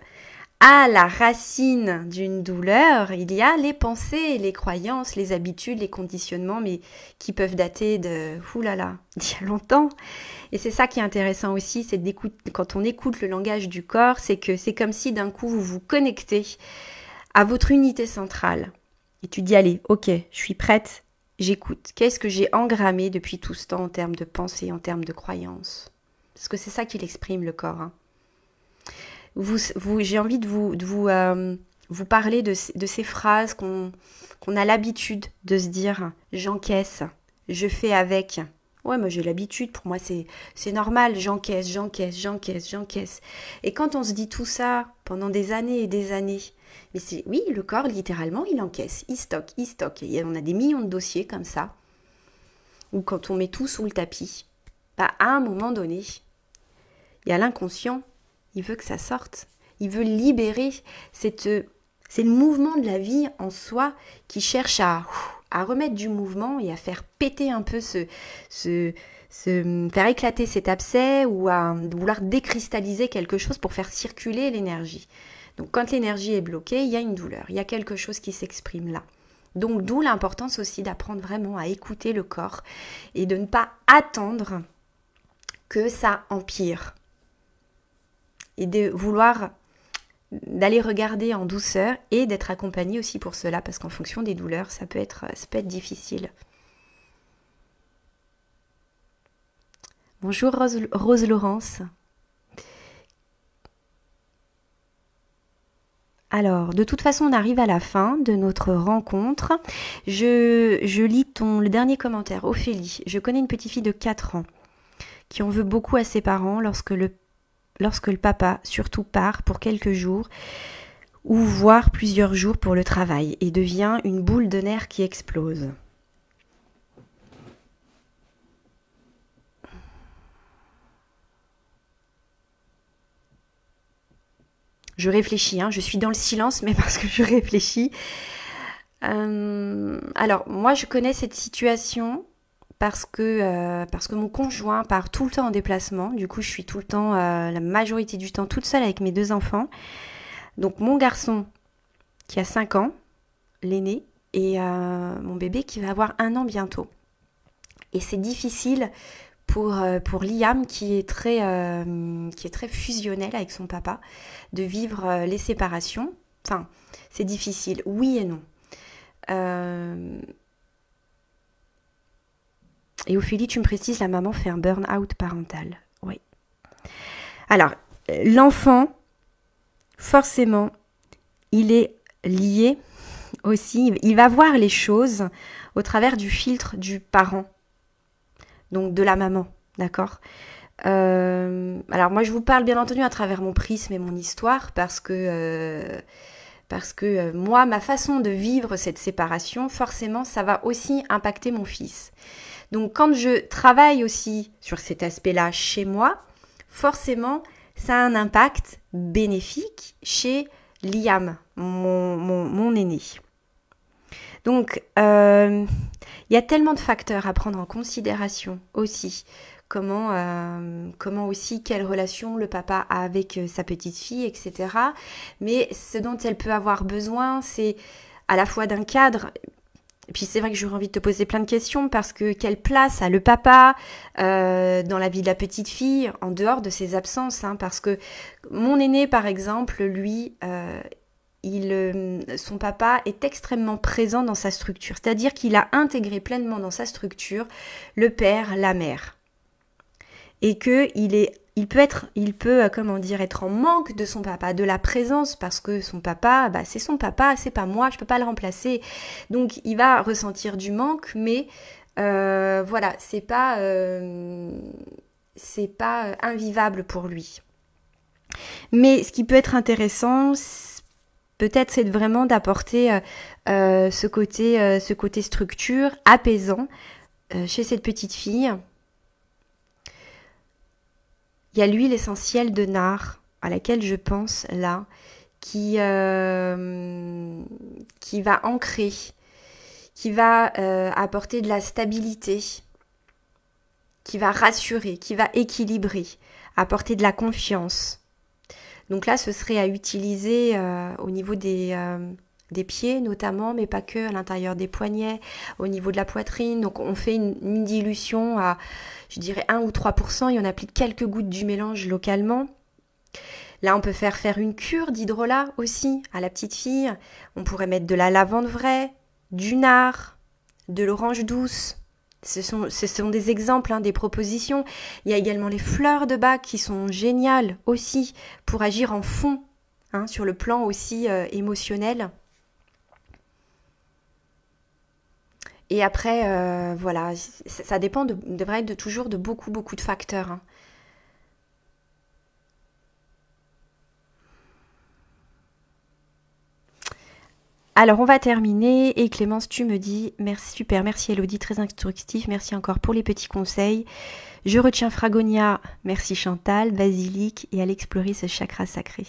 à la racine d'une douleur, il y a les pensées, les croyances, les habitudes, les conditionnements, mais qui peuvent dater d'il y a longtemps. Et c'est ça qui est intéressant aussi, c'est quand on écoute le langage du corps, c'est que c'est comme si d'un coup vous vous connectez à votre unité centrale. Et tu dis, allez, ok, je suis prête, j'écoute. Qu'est-ce que j'ai engrammé depuis tout ce temps en termes de pensée, en termes de croyances? Parce que c'est ça qu'il exprime, le corps, hein. J'ai envie de vous parler de ces phrases qu'on a l'habitude de se dire « j'encaisse, je fais avec ». Ouais, moi j'ai l'habitude, pour moi c'est normal, j'encaisse. Et quand on se dit tout ça pendant des années et des années, mais oui, le corps littéralement il encaisse, il stocke. Et on a des millions de dossiers comme ça, ou quand on met tout sous le tapis, à un moment donné, il y a l'inconscient. Il veut que ça sorte. Il veut libérer cette C'est le mouvement de la vie en soi qui cherche à remettre du mouvement et à faire péter un peu faire éclater cet abcès ou à vouloir décristalliser quelque chose pour faire circuler l'énergie. Donc quand l'énergie est bloquée, il y a une douleur, il y a quelque chose qui s'exprime là. Donc d'où l'importance aussi d'apprendre vraiment à écouter le corps et de ne pas attendre que ça empire. Et de vouloir d'aller regarder en douceur et d'être accompagné aussi pour cela, parce qu'en fonction des douleurs, ça peut être difficile. Bonjour Rose Laurence. Alors, de toute façon, on arrive à la fin de notre rencontre. Je lis le dernier commentaire. Ophélie, je connais une petite fille de 4 ans qui en veut beaucoup à ses parents lorsque le papa surtout part pour quelques jours ou voire plusieurs jours pour le travail et devient une boule de nerfs qui explose. Je réfléchis, je suis dans le silence, mais parce que je réfléchis. Alors, moi, je connais cette situation parce que mon conjoint part tout le temps en déplacement. Du coup, je suis tout le temps, la majorité du temps, toute seule avec mes 2 enfants. Donc, mon garçon qui a 5 ans, l'aîné, et mon bébé qui va avoir 1 an bientôt. Et c'est difficile pour Liam qui est très fusionnel avec son papa, de vivre les séparations. Enfin, c'est difficile, oui et non. Et Ophélie, tu me précises, la maman fait un burn-out parental. Oui. Alors, l'enfant, forcément, il est lié aussi, il va voir les choses au travers du filtre du parent. Donc de la maman, d'accord. Alors moi je vous parle bien entendu à travers mon prisme et mon histoire parce que moi, ma façon de vivre cette séparation, forcément ça va aussi impacter mon fils. Donc quand je travaille aussi sur cet aspect-là chez moi, forcément ça a un impact bénéfique chez Liam, mon aîné. Donc, il y a tellement de facteurs à prendre en considération aussi. Comment aussi, quelle relation le papa a avec sa petite fille, etc. Mais ce dont elle peut avoir besoin, c'est à la fois d'un cadre. Et puis c'est vrai que j'aurais envie de te poser plein de questions parce que quelle place a le papa dans la vie de la petite fille en dehors de ses absences, parce que mon aîné, par exemple, lui... son papa est extrêmement présent dans sa structure, c'est-à-dire qu'il a intégré pleinement dans sa structure le père, la mère, et que il peut être en manque de son papa, de la présence, parce que son papa, c'est son papa, c'est pas moi, je peux pas le remplacer, donc il va ressentir du manque, mais voilà, c'est pas invivable pour lui. Mais ce qui peut être intéressant, peut-être c'est vraiment d'apporter ce côté structure apaisant chez cette petite fille. Il y a l'huile essentielle de nard à laquelle je pense là, qui va ancrer, qui va apporter de la stabilité, qui va rassurer, qui va équilibrer, apporter de la confiance. Donc là, ce serait à utiliser au niveau des pieds notamment, mais pas que, à l'intérieur des poignets, au niveau de la poitrine. Donc on fait une dilution à, je dirais, 1 ou 3%, et on applique quelques gouttes du mélange localement. Là, on peut faire une cure d'hydrolat aussi à la petite fille. On pourrait mettre de la lavande vraie, du nard, de l'orange douce. Ce sont des exemples, des propositions. Il y a également les fleurs de bac qui sont géniales aussi pour agir en fond, sur le plan aussi émotionnel. Et après, voilà, ça dépend toujours de beaucoup de facteurs. Alors, on va terminer. Et Clémence, tu me dis, merci, super, merci Elodie, très instructif. Merci encore pour les petits conseils. Je retiens Fragonia, merci Chantal, basilic et à l'explorer ce chakra sacré.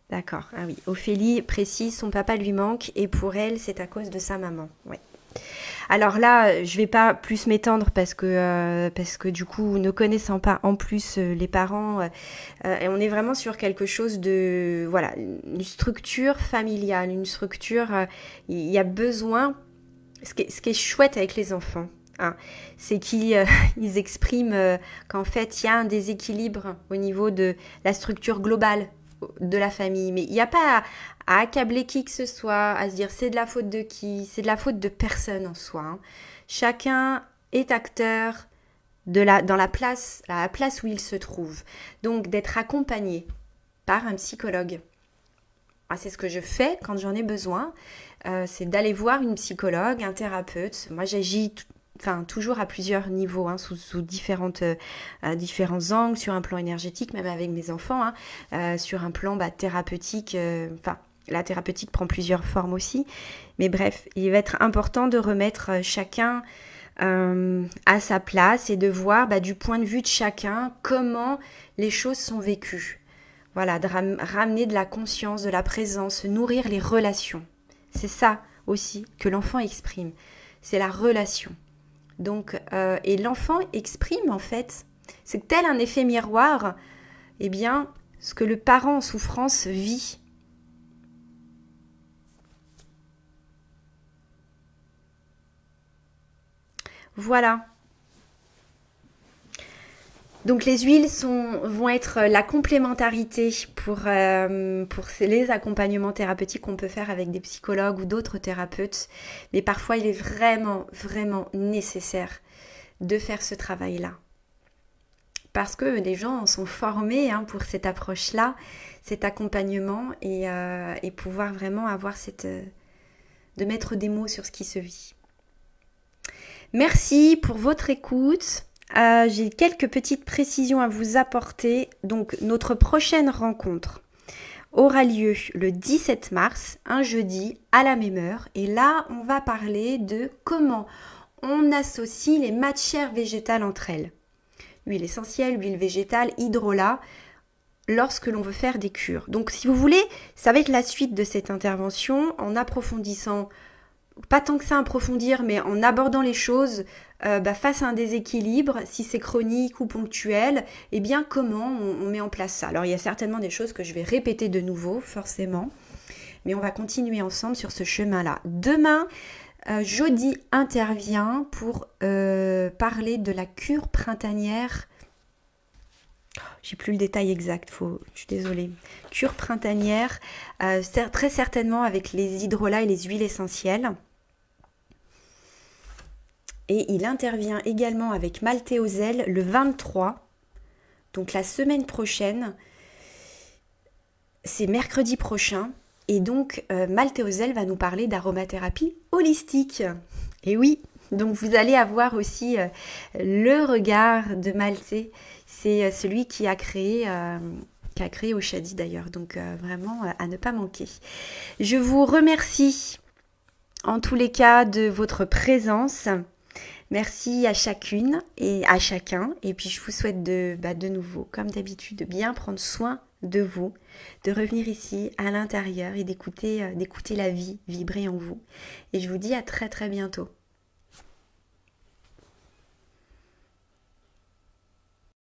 D'accord. Ah oui, Ophélie précise, son papa lui manque et pour elle, c'est à cause de sa maman. Ouais. Alors là, je vais pas plus m'étendre parce que du coup, ne connaissant pas en plus les parents, et on est vraiment sur quelque chose de, voilà, une structure familiale, une structure, il y a besoin, ce qui est chouette avec les enfants, hein, c'est qu'ils ils expriment qu'en fait, il y a un déséquilibre au niveau de la structure globale de la famille. Mais il n'y a pas à accabler qui que ce soit, à se dire c'est de la faute de qui, c'est de la faute de personne en soi, hein. Chacun est acteur dans la place où il se trouve. Donc d'être accompagné par un psychologue. Ah, c'est ce que je fais quand j'en ai besoin. C'est d'aller voir une psychologue, un thérapeute. Moi, j'agis toujours à plusieurs niveaux, hein, sous différents angles, sur un plan énergétique, même avec mes enfants, hein, sur un plan thérapeutique. La thérapeutique prend plusieurs formes aussi. Mais bref, il va être important de remettre chacun à sa place et de voir du point de vue de chacun comment les choses sont vécues. Voilà, de ramener de la conscience, de la présence, nourrir les relations. C'est ça aussi que l'enfant exprime. C'est la relation. Donc, et l'enfant exprime en fait, c'est tel un effet miroir, eh bien, ce que le parent en souffrance vit. Voilà. Donc les huiles vont être la complémentarité pour les accompagnements thérapeutiques qu'on peut faire avec des psychologues ou d'autres thérapeutes. Mais parfois, il est vraiment, vraiment nécessaire de faire ce travail-là. Parce que les gens sont formés pour cette approche-là, cet accompagnement et pouvoir vraiment avoir de mettre des mots sur ce qui se vit. Merci pour votre écoute. J'ai quelques petites précisions à vous apporter. Donc, notre prochaine rencontre aura lieu le 17 mars, un jeudi, à la même heure. Et là, on va parler de comment on associe les matières végétales entre elles. Huile essentielle, huile végétale, hydrolat, lorsque l'on veut faire des cures. Donc, si vous voulez, ça va être la suite de cette intervention en approfondissant, pas tant que ça approfondir, mais en abordant les choses face à un déséquilibre, si c'est chronique ou ponctuel, eh bien comment on met en place ça. Alors il y a certainement des choses que je vais répéter de nouveau, forcément, mais on va continuer ensemble sur ce chemin-là. Demain, Jody intervient pour parler de la cure printanière. J'ai plus le détail exact, je suis désolée. Cure printanière, très certainement avec les hydrolats et les huiles essentielles. Et il intervient également avec Malthéozel le 23, donc la semaine prochaine. C'est mercredi prochain. Et donc, Malthéozel va nous parler d'aromathérapie holistique. Et oui, donc vous allez avoir aussi le regard de Malthé. C'est celui qui a créé Oshadi d'ailleurs. Donc, vraiment à ne pas manquer. Je vous remercie en tous les cas de votre présence. Merci à chacune et à chacun. Et puis, je vous souhaite de nouveau, comme d'habitude, de bien prendre soin de vous, de revenir ici à l'intérieur et d'écouter la vie vibrer en vous. Et je vous dis à très très bientôt.